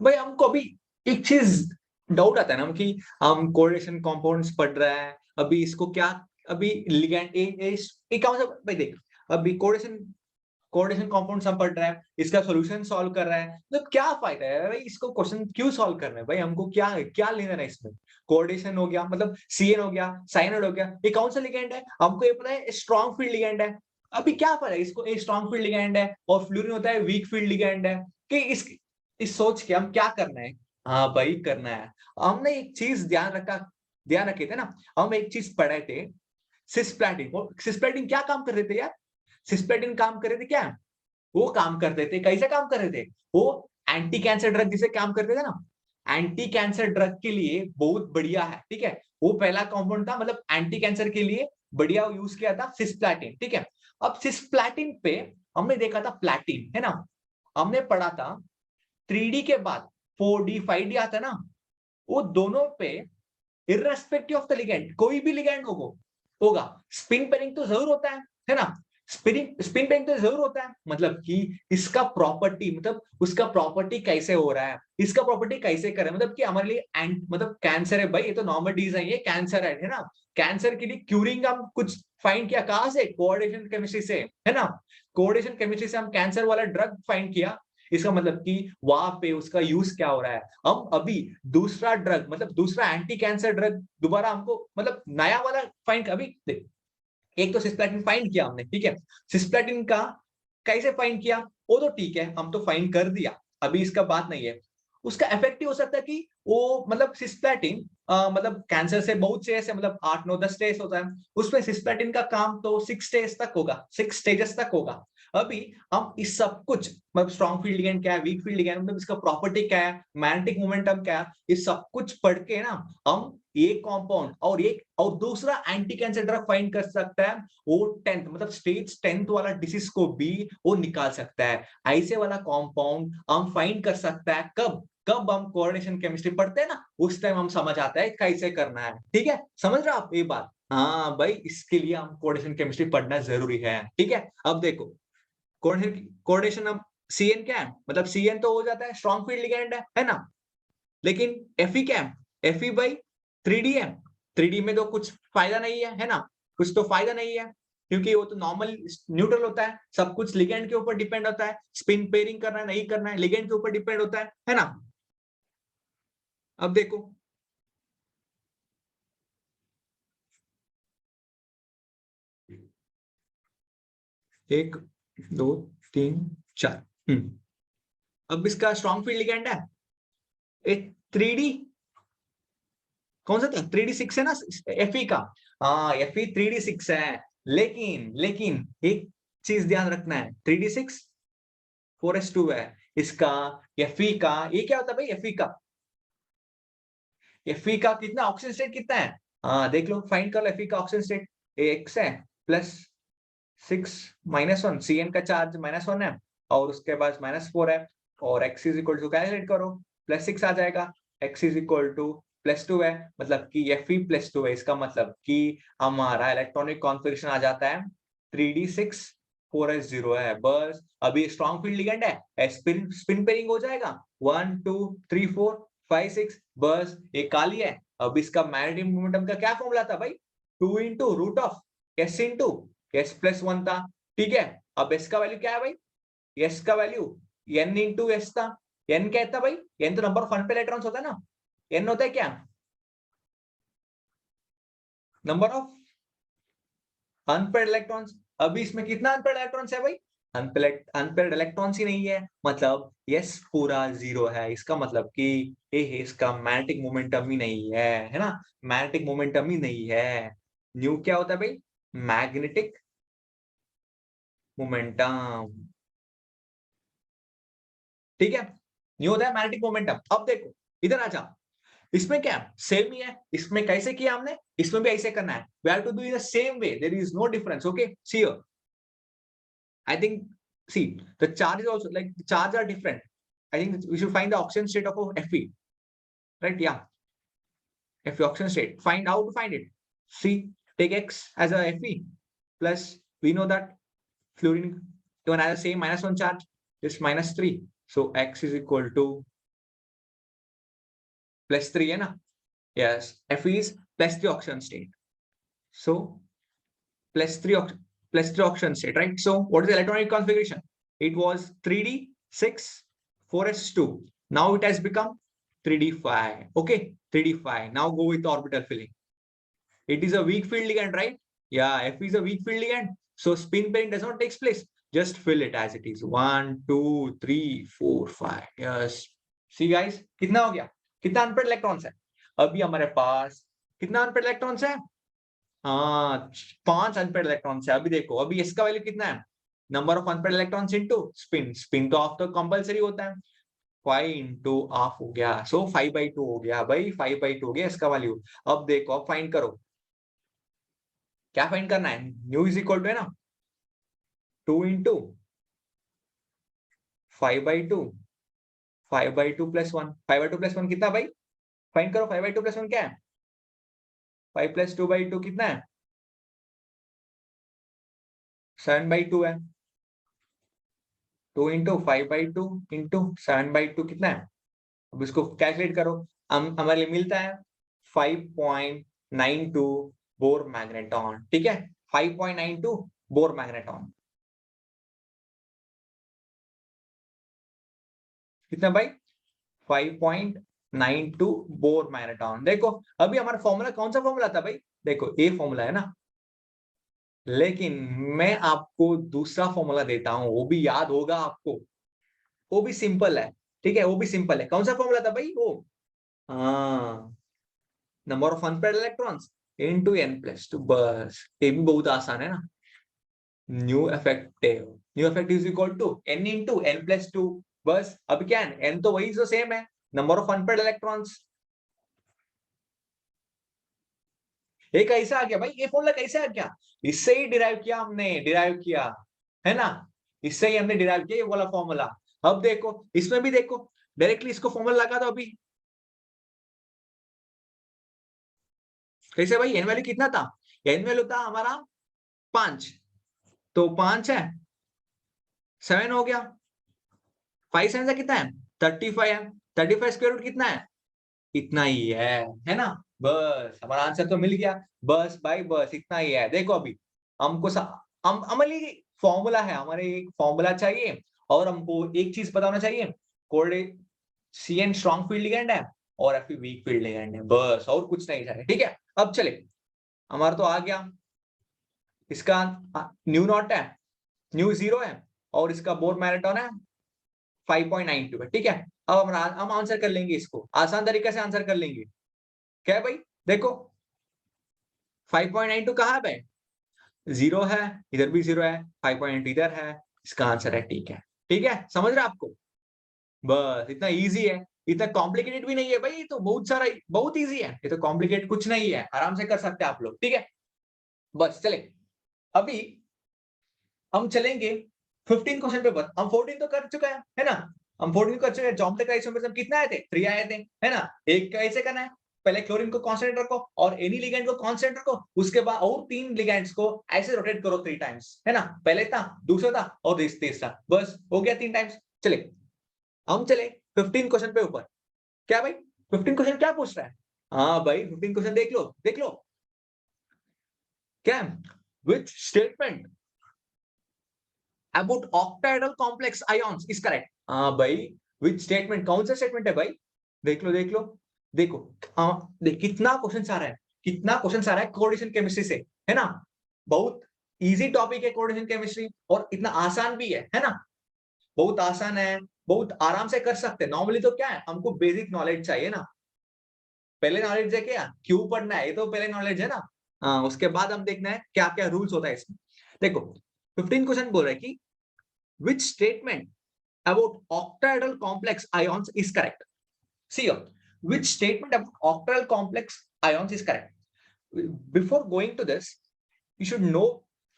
भाई, हमको अभी एक चीज डाउट आता है ना कि हम कोरिलेशन कंपाउंड्स पढ़ रहे हैं, अभी इसको क्या, अभी लिगैंड ए कौन सा भाई? देख अभी कोऑर्डिनेशन कंपाउंड्स हम पढ़ रहे हैं, इसका सॉल्यूशन सॉल्व कर रहा है, मतलब क्या फायदा है भाई इसको क्वेश्चन क्यों सॉल्व करना है भाई? हमको क्या क्या लेना है इसमें? कोऑर्डिनेशन हो गया, मतलब सीएन हो गया, साइनाइड हो गया, ये कौन सा लिगैंड है? हमको ये पता है स्ट्रॉन्ग फील्ड लिगैंड है। अभी क्या फायदा इसको, ये स्ट्रॉन्ग फील्ड लिगैंड है और फ्लोरीन होता है वीक फील्ड लिगैंड है, कि इस सोच के हम क्या करना है? हाँ भाई करना है। हमने एक चीज ध्यान रखे थे ना, हम एक चीज पढ़े थे, सिस्प्लैटिन। सिस्प्लैटिन क्या काम कर रहे थे यार? सिस्प्लैटिन काम कर रहे थे क्या? वो काम करते थे, कैसे काम कर रहे थे? वो एंटी कैंसर ड्रग जिसे काम करते थे ना, एंटी कैंसर ड्रग के लिए बहुत बढ़िया है, ठीक है। वो पहला कंपाउंड था, मतलब एंटी कैंसर के लिए बढ़िया यूज किया था सिस्प्लैटिन, ठीक है। अब सिस्प्लैटिन पे हमने देखा था प्लैटिन, है ना, हमने पढ़ा था 3D के बाद 4D 5D आता है ना, वो दोनों पे इररेस्पेक्टिव ऑफ द लिगेंड, कोई भी लिगेंड होगा स्पिन पेयरिंग तो जरूर होता है ना। स्पिन पेयरिंग तो जरूर होता है, मतलब कि इसका प्रॉपर्टी, मतलब उसका प्रॉपर्टी कैसे हो रहा है, इसका प्रॉपर्टी कैसे करे, मतलब कि हमारे लिए मतलब कैंसर है भाई, ये तो नॉर्मल डिजीज है, ये कैंसर है ना। कैंसर के लिए क्यूरिंग हम कुछ फाइंड किया कहां से? कोऑर्डिनेशन केमिस्ट्री से, है ना। कोऑर्डिनेशन केमिस्ट्री से हम कैंसर वाला ड्रग फाइंड किया, इसका मतलब कि वहां पे उसका यूज क्या हो रहा है। हम अभी दूसरा ड्रग, मतलब दूसरा एंटी कैंसर ड्रग दोबारा हमको, मतलब नया वाला फाइंड, अभी देख एक तो सिस्प्लैटिन फाइंड किया हमने, ठीक है। सिस्प्लैटिन का कैसे फाइंड किया वो तो ठीक है, हम तो फाइंड कर दिया, अभी इसका बात नहीं है। उसका इफेक्टिव हो सकता है कि वो, मतलब सिस्प्लैटिन मतलब कैंसर से बहुत से ऐसे, मतलब 8 9 10 स्टेज होता है, उसमें सिस्प्लैटिन का काम तो 6 स्टेज तक होगा, 6 स्टेजेस तक होगा। अभी हम इस सब कुछ, मतलब स्ट्रॉन्ग फील्ड लिगेंड क्या है, वीक फील्ड लिगेंड, मतलब इसका प्रॉपर्टी क्या है, मैग्नेटिक मोमेंटम क्या है, ये सब कुछ पढ़ के ना हम एक कंपाउंड और दूसरा एंटी कैंसर ड्रग फाइंड कर सकता है, वो 10th मतलब स्टेज 10th वाला डिसीज को भी वो निकाल सकता है। ऐसे वाला कंपाउंड हम फाइंड कर सकता है कब? कब हम कोऑर्डिनेशन केमिस्ट्री पढ़ते हैं ना, उस टाइम हम समझ आता है कैसे करना है, ठीक है। समझ रहे हो आप ये बात? हाँ भाई, इसके लिए हम कोऑर्डिनेशन केमिस्ट्री पढ़ना जरूरी है, ठीक है। अब देखो कोऑर्डिनेशन ऑफ CN क्या है, मतलब CN तो हो जाता है स्ट्रॉन्ग फील्ड लिगेंड है ना, लेकिन Fe क्या है, Fe बाई 3D है। 3D में तो कुछ फायदा नहीं है ना, कुछ तो फायदा नहीं है, क्योंकि वो तो नॉर्मल न्यूट्रल होता है, सब कुछ लिगेंड के ऊपर डिपेंड होता है, स्पिन पेयरिंग करना है नहीं करना है लिगेंड के ऊपर डिपेंड होता है ना। अब देखो एक दो तीन चार, अब इसका स्ट्रॉन्ग फील्ड लिगेंड है एक 3D, कौन सा था 3D6 है ना Fe का, हाँ Fe 3D6 है, लेकिन लेकिन एक चीज ध्यान रखना है 3D6 4s2 है इसका, Fe का ये क्या होता है भाई, Fe का कितना ऑक्सीजन स्टेट कितना है, हाँ देख लो फाइंड कर लो Fe का ऑक्सीजन स्टेट, x है प्लस 6 -1, Cn का चार्ज -1 है और उसके बाद -4 है, और x is equal to calculate करो +6 आ जाएगा, x इज इक्वल टू +2 है, मतलब कि Fe +2 है, इसका मतलब कि हमारा इलेक्ट्रॉनिक कॉन्फ़िगरेशन आ जाता है 3D6 4s0 है। बस अभी स्ट्रॉन्ग फील्ड लिगेंड है, स्पिन पेयरिंग हो जाएगा 1 2 3 4 5 6, बस एक काली है। अब इसका मैग्नेटिक मोमेंटम का क्या फॉर्मूला था भाई, 2 into root of s into s+1 था, ठीक है। अब s का वैल्यू क्या है भाई, s का वैल्यू n इंटू s था, n क्या था भाई, n तो नंबर ऑफ अनपेयर्ड इलेक्ट्रॉन्स होता है ना, n होता है क्या, नंबर ऑफ अनपेयर्ड इलेक्ट्रॉन्स। अभी इसमें कितना अनपेयर्ड इलेक्ट्रॉन्स है भाई, अनपेयर्ड इलेक्ट्रॉन्स ही नहीं है, मतलब यस पूरा 0 है, इसका मतलब कि ये इसका मैग्नेटिक मोमेंटम ही नहीं है ना, मैग्नेटिक मोमेंटम ही नहीं है। न्यू क्या होता है भाई, मैग्नेटिक मोमेंटम, ठीक है, न्यू होता है मैग्नेटिक मोमेंटम। अब देखो इधर आ जा, इसमें क्या सेम ही है, इसमें कैसे किया हमने, इसमें भी ऐसे करना है, we have to do in the same way, there is no difference, okay see here, I think, see, the charge is also like the charge are different. I think we should find the oxygen state of a Fe, right? Yeah, Fe oxygen state. Find how to find it. See, take X as a Fe plus we know that fluorine even has the same -1 charge, just -3. So X is equal to +3, है ना? Yes, Fe is +3 oxygen state. So +3 oxygen state, right? So what is the electronic configuration? It was 3D6 4s2. Now it has become 3D5. Okay, 3D5. Now go with orbital filling. It is a weak field ligand, right? Yeah, F is a weak field ligand. So spin pairing does not take place. Just fill it as it is. 1, 2, 3, 4, 5. Yes. See guys, कितना हो गया? कितना unpaired electrons है? अभी हमारे पास कितना unpaired electrons है? हाँ 5 अनपेयर्ड इलेक्ट्रॉन्स है। अभी देखो, अभी इसका वैल्यू कितना है, number of unpaired electrons into spin, spin तो ऑफ तो कंपलसरी होता है, 5 इंटू ऑफ हो गया, सो 5/2 हो गया भाई, 5/2 हो गया इसका वैल्यू। अब देखो, अब फाइंड करो, क्या फाइंड करना है, न्यू इज इक्वल टू है ना 2 इंटू 5/2, 5/2 + 1, 5/2 + 1 कितना भाई, फाइंड करो, 5/2 + 1 क्या है, 5 + 2/2 कितना है, 7/2 है, 2 इंटू 5/2 इंटू 7/2 कितना है, अब इसको कैलकुलेट करो, हमारे लिए मिलता है 5.92 बोर मैग्नेटॉन, ठीक है, 5.92 बोर मैग्नेटॉन, कितना भाई 5.92 बोर मैग्नेटॉन। देखो अभी हमारा फॉर्मूला कौन सा फॉर्मूला था भाई, देखो ये फॉर्मूला है ना, लेकिन मैं आपको दूसरा फॉर्मूला देता हूं, वो भी याद होगा आपको, वो भी सिंपल है, ठीक है, वो भी सिंपल है, कौन सा फॉर्मूला था भाई वो, हाँ number of unpaired electrons into n+2, बस ये भी बहुत आसान है ना, mu effective is equal to n into n+2, बस अब क्या है, n तो वही जो सेम है, नंबर ऑफ अनपेयर्ड इलेक्ट्रॉन्स। ये कैसे आ गया भाई, ये फॉर्मूला कैसे आ गया, इससे ही डिराइव किया हमने, डिराइव किया है ना, इससे ही हमने डिराइव किया ये वाला फॉर्मूला। अब देखो इसमें भी देखो, डायरेक्टली इसको फॉर्मूला लगा दो अभी, कैसे भाई, एन वैल्यू कितना था, एन वैल्यू था हमारा 5, तो 5 है 7 हो गया, 5 7 से कितना है 35 है, 35 स्क्वायर रूट कितना है, इतना ही है ना। बस हमारा आंसर तो मिल गया, बस भाई बस इतना ही है। देखो अभी हमको अमली फॉर्मूला है, हमारे एक फॉर्मूला चाहिए और हमको एक चीज पता होना चाहिए, code CN strong field ligand है और Fe वीक फील्ड लिगेंड है, बस और कुछ नहीं चाहिए। ठीक है, अब चले, हमारा तो आ गया, इसका न्यू नॉट है, न्यू 0 है और इसका बोर मैराथन है 5.92 है। ठीक है, अब हम आंसर कर लेंगे, इसको आसान तरीके से आंसर कर लेंगे। क्या है भाई, देखो 5.92 कहाँ है भाई, 0 है, इधर भी 0 है, 5.92 इधर है, इसका आंसर है। ठीक है, समझ रहे आपको, बस इतना इजी है, इतना कॉम्प्लिकेटेड भी नहीं है भाई, ये तो बहुत सारा, बहुत इजी है, ये तो कॉम्प्लिकेटेड कुछ नहीं है, आराम से कर सकते हैं आप लोग। ठीक है, बस चले, अभी हम चलेंगे 15 क्वेश्चन पेपर। हम 14 तो कर चुका है ना, हम 14 कर चुके हैं। ज्योमेट्रिक आइसोमेरिज्म कितना आए थे, 3 आए थे, है ना। एक कैसे करना है, पहले क्लोरीन को कांस्टेंट रखो और एनी लिगेंड को कांस्टेंट रखो, उसके बाद और 3 लिगेंड्स को ऐसे रोटेट करो 3 टाइम्स, है ना। पहले था, दूसरा था और तीसरा, बस हो गया 3 टाइम्स। चले, हम चले 15 क्वेश्चन पे ऊपर। क्या भाई 15 क्वेश्चन क्या पूछ रहा है, हाँ भाई 15 क्वेश्चन देख लो क्या, which statement about octahedral complex ions is correct. हाँ भाई, विच स्टेटमेंट, कौन सा स्टेटमेंट है भाई, देखो देख कितना क्वेश्चन आ रहा है, कितना क्वेश्चन आ रहा है कोऑर्डिनेशन केमिस्ट्री से, है ना। बहुत इजी टॉपिक है कोऑर्डिनेशन केमिस्ट्री और इतना आसान भी है ना, बहुत आसान है, बहुत आराम से कर सकते हैं। नॉर्मली तो क्या है, हमको बेसिक नॉलेज चाहिए ना, पहले नॉलेज है क्या, क्यों पढ़ना है, ये तो पहले नॉलेज है ना। हाँ, उसके बाद हम देखना है क्या क्या रूल्स होता है इसमें। देखो 15 क्वेश्चन बोल रहा है कि which statement about octahedral complex ions is correct. See here, which statement about octahedral complex ions is correct. Before going to this, you should know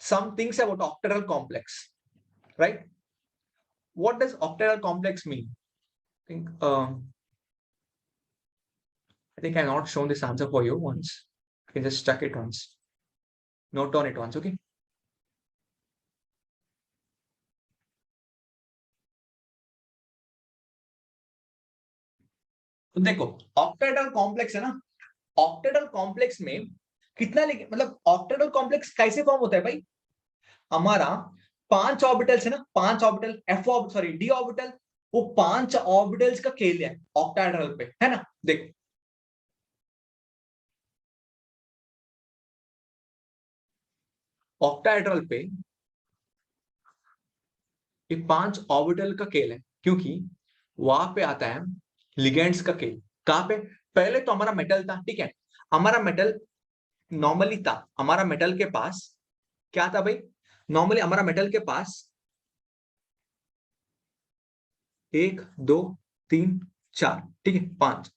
some things about octahedral complex, right? What does octahedral complex mean? I think I've not shown this answer for you once. You can just check it once. Note on it once, okay? तो देखो octahedral complex है ना, octahedral complex में कितना मतलब octahedral complex कैसे form होता है भाई, हमारा 5 ऑर्बिटल्स है ना, 5 ऑर्बिटल डी ऑर्बिटल, वो 5 ऑर्बिटल्स का खेल है ऑक्टाहेड्रल पे, है ना। देखो ऑक्टाहेड्रल पे ये 5 ऑर्बिटल का खेल है, क्योंकि वहां पे आता है लिगेंड्स का खेल। कहां पे, पहले तो हमारा मेटल था, ठीक है, हमारा मेटल नॉर्मली था, हमारा मेटल के पास क्या था भाई, नॉर्मली हमारा मेटल के पास 1 2 3 4, ठीक है, 5,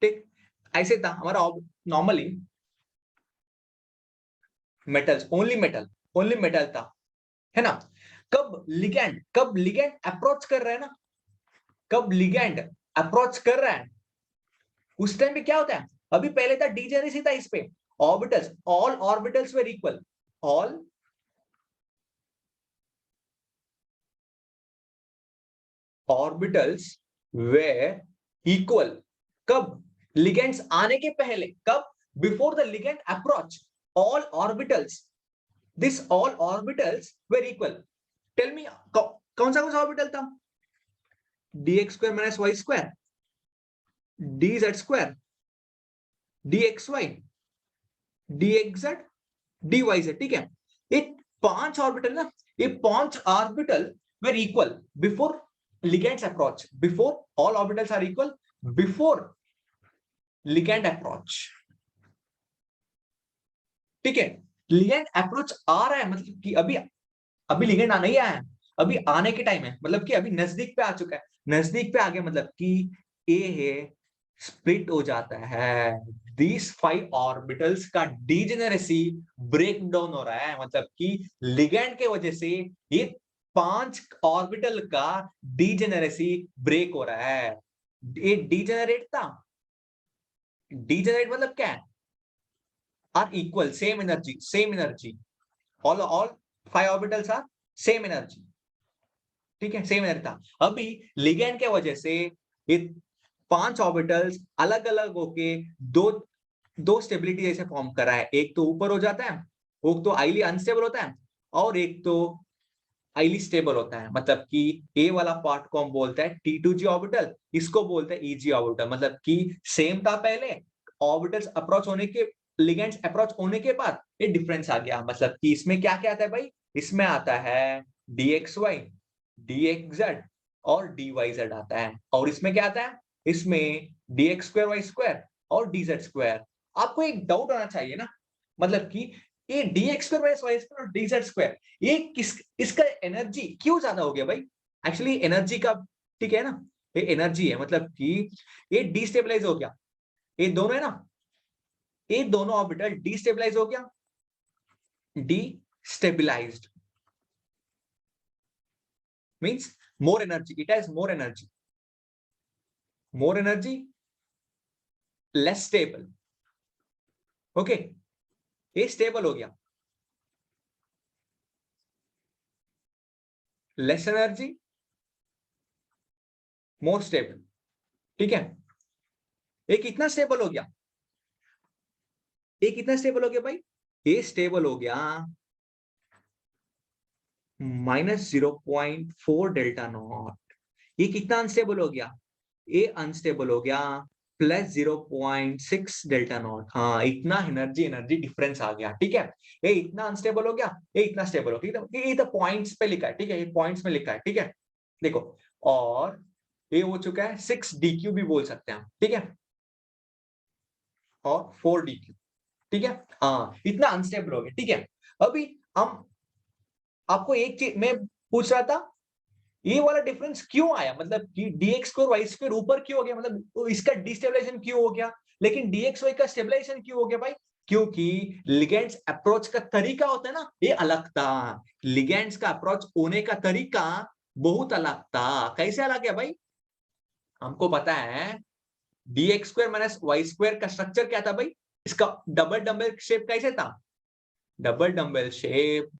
ठीक, ऐसे था हमारा नॉर्मली मेटल्स, ओनली मेटल था, है ना। कब लिगेंड अप्रोच कर रहा है ना, कब लिगेंड अप्रोच कर रहा है उस टाइम पे क्या होता है, अभी पहले था डीजेनेरेसी था इस पे, orbitals, all orbitals were equal, all orbitals were equal, कब, लिगेंड्स आने के पहले, कब, before the ligand approach, all orbitals, this all orbitals were equal. Tell me कौन सा ऑर्बिटल था, dx square minus Y square, dz square, dxy, dxz, dyz, ठीक है। ये 5 ऑर्बिटल ना, ये 5 orbital were equal before ligands approach, before all orbitals are equal before ligand approach, ठीक है। लिगेंड अप्रोच आ रहा है मतलब कि अभी लिगेंड आना ही आया है, अभी आने के टाइम है, मतलब कि अभी नजदीक पे आ चुका है, नजदीक पे आ गया, मतलब कि ए है स्प्लिट हो जाता है, these 5 ऑर्बिटल्स का डीजेनेरेसी ब्रेक डाउन हो रहा है, मतलब कि लिगेंड के वजह से ये 5 ऑर्बिटल का डीजेनेरेसी ब्रेक हो रहा है। ये डीजेनरेट था, डीजेनरेट मतलब क्या है, are equal, same energy, all 5 orbitals are same energy, ठीक है, सेम एनर्जी था। अभी लिगैंड के वजह से ये 5 ऑर्बिटल्स अलग-अलग होके दो स्टेबिलिटी जैसे फॉर्म कर रहा है। एक तो ऊपर हो जाता है, एक तो हाईली अनस्टेबल होता है और एक तो हाईली स्टेबल होता है। मतलब कि ए वाला पार्ट को हम बोलते हैं T2G ऑर्बिटल, इसको बोलते हैं EG ऑर्बिटल। मतलब कि सेम था पहले, ऑर्बिटल्स अप्रोच होने के लिगेंड्स अप्रोच होने के बाद ये डिफरेंस आ गया। मतलब कि इसमें क्या-क्या आता है भाई? इसमें आता है DXY, DXZ और DYZ आता है। और इसमें क्या आता है? इसमें DX2 Y2 और DZ2। आपको एक डाउट आना चाहिए ना, मतलब कि ये DX2 Y2 और DZ2 ये इसका एनर्जी क्यों ज्यादा हो गया भाई? एक्चुअली एनर्जी का ठीक है ना, ये एनर्जी है। मतलब कि ये डिस्टेबलाइज हो गया, ये दोनों है ना, ये दोनों ऑर्बिटल डिस्टेबलाइज हो गया, destabilized means more energy, it has more energy, less stable। Okay, ये स्टेबल हो गया, लेस एनर्जी, मोर स्टेबल। ठीक है, ये कितना स्टेबल हो गया? ये कितना स्टेबल हो गया भाई? ये स्टेबल हो गया -0.4 डेल्टा नॉट। ये कितना अनस्टेबल हो गया? ये अनस्टेबल हो गया +0.6 डेल्टा नॉट। हाँ, इतना एनर्जी डिफरेंस आ गया। ठीक है, ये इतना अनस्टेबल हो गया, ये इतना स्टेबल हो गया। ये तो पॉइंट्स पे लिखा है। ठीक है, ये पॉइंट्स में लिखा है। ठीक है, देखो, और ये हो चुका है 6 DQ भी बोल सकते हैं हम। ठीक है, और 4 DQ। ठीक है, हाँ, इतना अनस्टेबल हो गया। ठीक है, अभी हम आपको एक चीज मैं पूछ रहा था, ये वाला डिफरेंस क्यों आया? मतलब कि DX2 Y2 ऊपर क्यों हो गया? मतलब इसका डिस्टेबलाइजेशन क्यों हो गया, लेकिन DXY का स्टेबलाइजेशन क्यों हो गया भाई? क्योंकि लिगेंड्स अप्रोच का तरीका होता है ना, ये अलग था। लिगेंड्स का अप्रोच होने का तरीका बहुत अलग था। कैसे अलग है भाई? हमको पता है DX2 माइनस Y2 का स्ट्रक्चर क्या था भाई? इसका डबल डंबल शेप कैसे था? डबल डंबल शेप,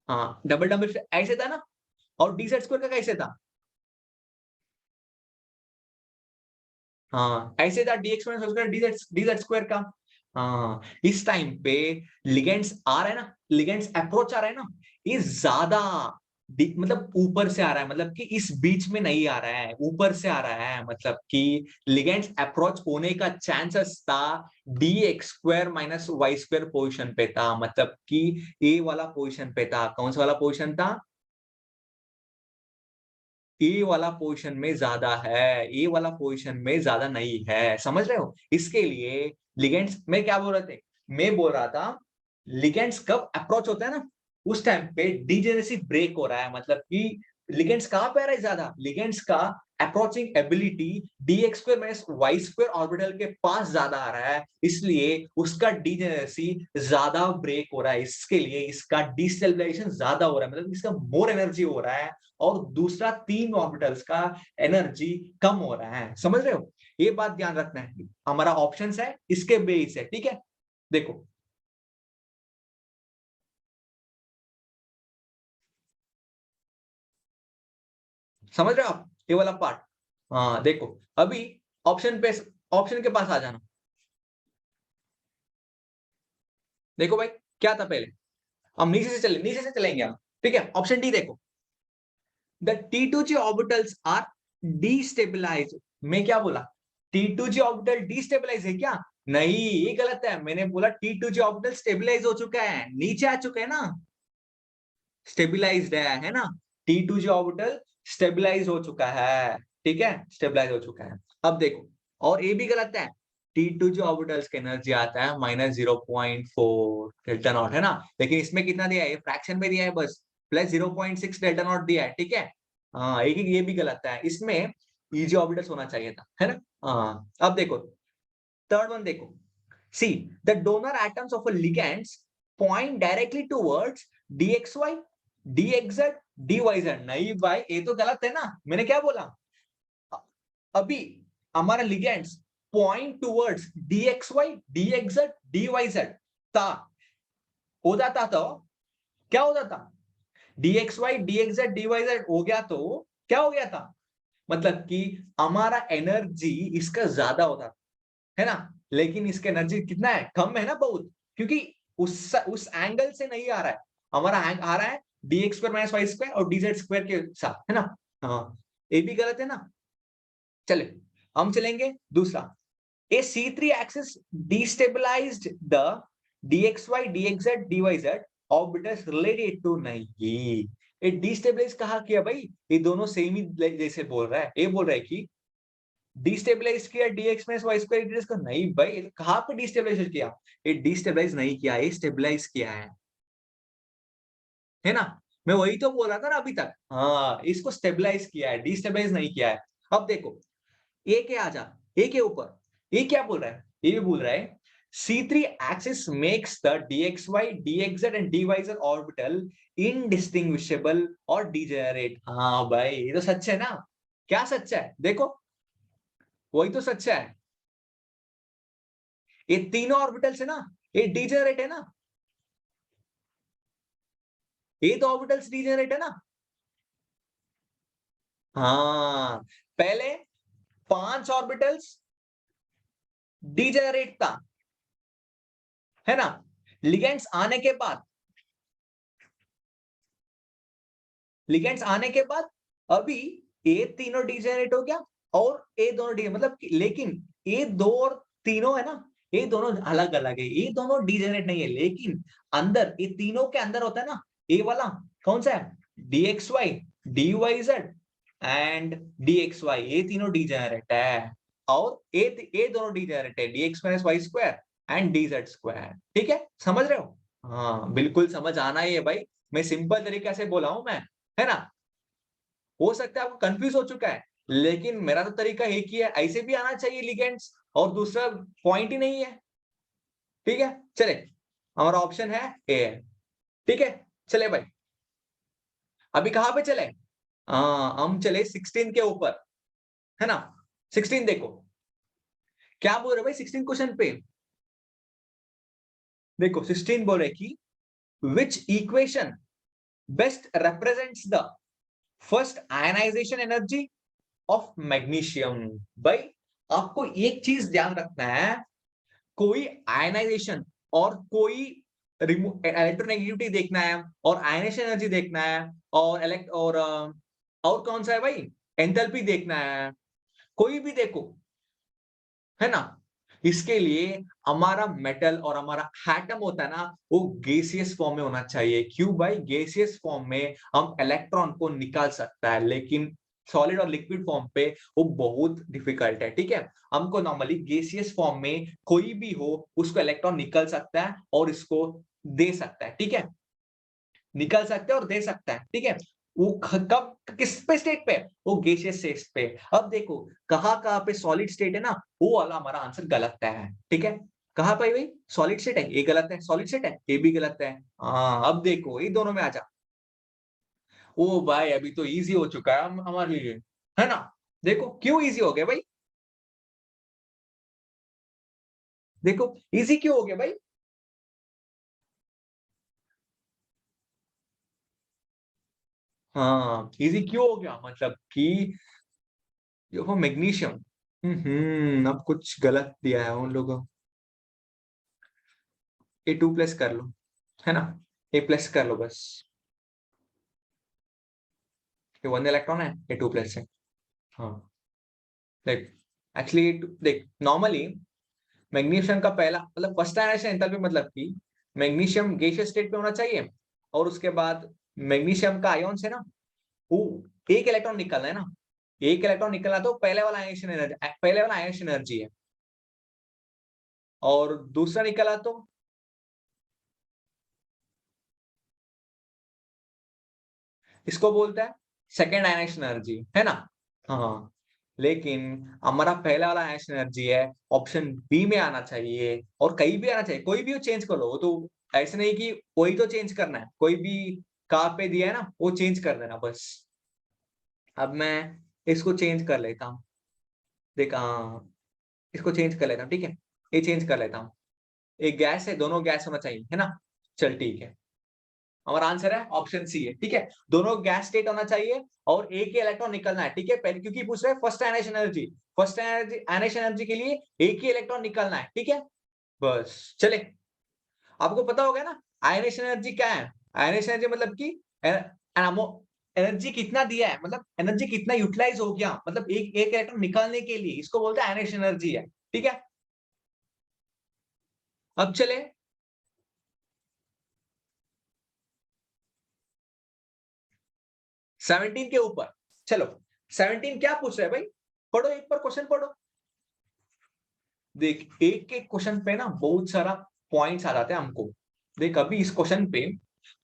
हाँ, डबल डंबल शेप ऐसे था ना। और DZ2 का कैसे था? हाँ, ऐसे था DZ स्क्वायर का। हाँ, इस टाइम पे लिगेंड्स आ रहा है ना, लिगेंड्स अप्रोच आ रहा है ना, ये ज्यादा मतलब ऊपर से आ रहा है। मतलब कि इस बीच में नहीं आ रहा है, ऊपर से आ रहा है। मतलब कि लिगेंड्स अप्रोच होने का चांसेस था DX2 माइनस Y2 पोजिशन पे था। मतलब कि ए वाला पोजिशन पे था। कौन सा वाला पोजिशन था? ए वाला पोजीशन में ज्यादा है, ए वाला पोजीशन में ज्यादा नहीं है। समझ रहे हो? इसके लिए लिगेंड्स मैं क्या बोल रहे थे? मैं बोल रहा था लिगेंड्स कब अप्रोच होता है ना, उस टाइम पे डिजेनेरेसी ब्रेक हो रहा है। मतलब कि लिगेंड्स कहां पे आ रहा है ज्यादा? लिगेंड्स का approaching ability DX2 minus Y2 orbital के पास ज्यादा आ रहा है, इसलिए उसका डिजेनेरेसी ज्यादा ब्रेक हो रहा है। इसके लिए इसका डिस्टेबलाइजेशन ज्यादा हो रहा है, मतलब इसका मोर एनर्जी हो रहा है। और दूसरा 3 ऑर्बिटल्स का एनर्जी कम हो रहा है। समझ रहे हो? ये बात ध्यान रखना है। हमारा ऑप्शंस है इसके बेस है। ठीक है, देखो, समझ रहे हो आप ये वाला पार्ट? हाँ, देखो, अभी ऑप्शन पे, ऑप्शन के पास आ जाना। देखो भाई, क्या था पहले? हम नीचे से चलेंगे हम। ठीक है, ऑप्शन डी देखो, द T2G ऑर्बिटल्स आर डिस्टेबलाइज्ड। मैं क्या बोला? T2G ऑर्बिटल डिस्टेबलाइज है क्या? नहीं, ये गलत है। मैंने बोला T2G ऑर्बिटल स्टेबलाइज हो चुका है, नीचे आ चुका है ना, स्टेबिलाईज्ड है ना। T2G ऑर्बिटल स्टेबिलाईज हो चुका है। ठीक है, स्टेबिलाईज हो चुका है। अब देखो, और ये भी गलत है। T2G ऑर्बिटल्स का एनर्जी आता है -0.4 डेल्टा नॉट, है ना। लेकिन इसमें कितना दिया है? ये फ्रैक्शन में दिया है बस, +0.6 डेल्टा नॉट दिया है। ठीक है, हाँ, एक ये भी गलत है। इसमें EG ऑर्बिटल्स होना चाहिए था, है ना। हाँ, अब देखो, थर्ड वन देखो, see the donor atoms of a ligands point directly towards DXY, DXZ, DYZ। नहीं भाई, ये तो गलत है ना। मैंने क्या बोला? अभी हमारा ligands point towards DXY, DXZ, DYZ था, हो जाता था, क्या हो जाता? dxy dxz dyz हो गया तो क्या हो गया था, मतलब कि हमारा एनर्जी इसका ज्यादा होता है ना, लेकिन इसका एनर्जी कितना है, कम है ना बहुत, क्योंकि उस एंगल से नहीं आ रहा है, हमारा आ रहा है dx square minus Y square और dz स्क्वायर के साथ, है ना। हाँ, ये भी गलत है ना। चले हम चलेंगे दूसरा, a C3 axis destabilized the dxy dxz dyz orbitals related to, नहीं, ये डिस्टेबलाइज कहा किया भाई, ये दोनों सेम ही जैसे बोल रहा है, ये बोल रहा है कि डिस्टेबलाइज किया dx minus y square dx का, नहीं भाई, कहां पे डिस्टेबलाइज किया, ये डिस्टेबलाइज नहीं किया, ये स्टेबलाइज किया है ना। मैं वही तो बोल रहा था ना अभी तक, हाँ, इसको स्टेबलाइज किया है, डिस्टेबलाइज नहीं किया है। अब देखो ए के आ जा, ए के ऊपर, ये क्या बोल रहा है, ये भी बोल रहा है C3 axis makes the dxy dxz and dyz orbital indistinguishable और degenerate। हाँ भाई, ये तो सच है ना, क्या सच है देखो, वही तो सच है, ये तीनों ऑर्बिटल्स है ना, ये डिजेनरेट है ना, ये तो ऑर्बिटल्स डिजेनरेट है ना। हाँ, पहले 5 ऑर्बिटल्स डिजेनरेट था, है ना, लिगेंड्स आने के बाद, लिगेंड्स आने के बाद अभी ए तीनों डिजेनरेट हो गया और ए दोनों मतलब लेकिन ए दो और तीनों है ना, ये दोनों अलग अलग है, ये दोनों डिजेनरेट नहीं है, लेकिन अंदर ये तीनों के अंदर होता है ना, ए वाला कौन सा है, dxy dyz एंड dxy, ये तीनों डिजेनरेट है, और ए दोनों डिजेनरेट है, dx minus Y square and dz square. ठीक है, समझ रहे हो, हाँ बिल्कुल समझ आना ही है भाई, मैं सिंपल तरीके से बोला हूं मैं, है ना। हो सकता है आपको कंफ्यूज हो चुका है, लेकिन मेरा तो तरीका एक ही है, ऐसे भी आना चाहिए लिगेंड्स, और दूसरा पॉइंट ही नहीं है। ठीक है, चले, हमारा ऑप्शन है ए है। ठीक है, चले भाई, अभी कहां पे चले, हम चले 16 के ऊपर, है ना। 16 देखो क्या बोल रहे भाई, 16 क्वेश्चन पे देखो, 16 बोल रहे कि which equation best represents the first ionisation energy of magnesium. भाई आपको एक चीज ध्यान रखना है, कोई आयनाइजेशन और कोई इलेक्ट्रोनेगेटिविटी देखना है, और आयनेशन एनर्जी देखना है, और और कौन सा है भाई, एंथैल्पी देखना है, कोई भी देखो, है ना। इसके लिए हमारा मेटल और हमारा एटम होता है ना, वो गैसियस फॉर्म में होना चाहिए। क्यों भाई, गैसियस फॉर्म में हम इलेक्ट्रॉन को निकाल सकता है, लेकिन सॉलिड और लिक्विड फॉर्म पे वो बहुत डिफिकल्ट है। ठीक है, हमको नॉर्मली गैसियस फॉर्म में कोई भी हो उसको इलेक्ट्रॉन निकल सकता है और इसको दे सकता है। ठीक है, निकल सकता है और दे सकता है। ठीक है, वो कब किस पे स्टेट पे, वो गैसियस स्टेट पे। अब देखो कहाँ पे सॉलिड स्टेट है ना, वो वाला हमारा आंसर गलत है। ठीक है, कहाँ पे भाई सॉलिड स्टेट है, ये गलत है, सॉलिड स्टेट है, ये भी गलत है। हाँ, अब देखो ये दोनों में आ जा, ओ भाई अभी तो इजी हो चुका है हमारे लिए, है ना। देखो क्यों इजी हो गया भाई, देखो इजी क्यों हो गया भाई, हाँ इजी क्यों हो गया, मतलब कि देखो मैग्नीशियम, अब कुछ गलत दिया है उन लोगों, ए टू प्लस कर लो, है ना, ए प्लस कर लो बस, ये 1 इलेक्ट्रॉन है, ये 2 प्लस है। हाँ, देख एक्चुअली देख नॉर्मली मैग्नीशियम का पहला मतलब फर्स्ट आयनाइजेशन एंथैल्पी, मतलब कि मैग्नीशियम गैसियस स्टेट पे होना चाहिए, और उसके बाद मैग्नीशियम का आयन्स है ना, वो एक इलेक्ट्रॉन निकलना है ना, एक इलेक्ट्रॉन निकलना तो पहले वाला आयनेशन एनर्जी, पहले वाला आयनेशन एनर्जी है, और दूसरा निकला तो इसको बोलता है सेकेंड आयनेशन एनर्जी, है ना। हाँ, लेकिन हमारा पहला वाला आयनेशन एनर्जी है, ऑप्शन बी में आना चाहिए, और कहीं भी आना चाहिए, कोई भी चेंज कर लो, वो तो ऐसे नहीं कि वही तो चेंज करना है, कोई भी कहाँ पे दिया है ना वो चेंज कर देना बस। अब मैं इसको चेंज कर लेता हूँ, देख हाँ, इसको चेंज कर लेता हूँ। ठीक है, ये चेंज कर लेता हूँ, एक गैस है, दोनों गैस होना चाहिए, है ना। चल ठीक है, हमारा आंसर है ऑप्शन सी है, ठीक है। दोनों गैस स्टेट होना चाहिए और एक ही इलेक्ट्रॉन निकलना है, ठीक है। पहले क्योंकि पूछ रहे हैं first ionisation energy, first ionisation energy के लिए एक ही इलेक्ट्रॉन निकलना है, ठीक है। बस चले, आपको पता होगा ना आयनेशन एनर्जी क्या है। आयनेशन एनर्जी मतलब कि एनर्जी कितना दिया है, मतलब एनर्जी कितना यूटिलाइज हो गया, मतलब एक एक इलेक्ट्रॉन निकालने के लिए, इसको बोलते हैं आयनेशन एनर्जी है, ठीक है। अब चले 17 के ऊपर। चलो 17 क्या पूछ रहे हैं भाई, पढ़ो एक बार क्वेश्चन पढ़ो। देख एक एक क्वेश्चन पे ना बहुत सारा पॉइंट्स आ जाते हैं हमको। देख अभी इस क्वेश्चन पे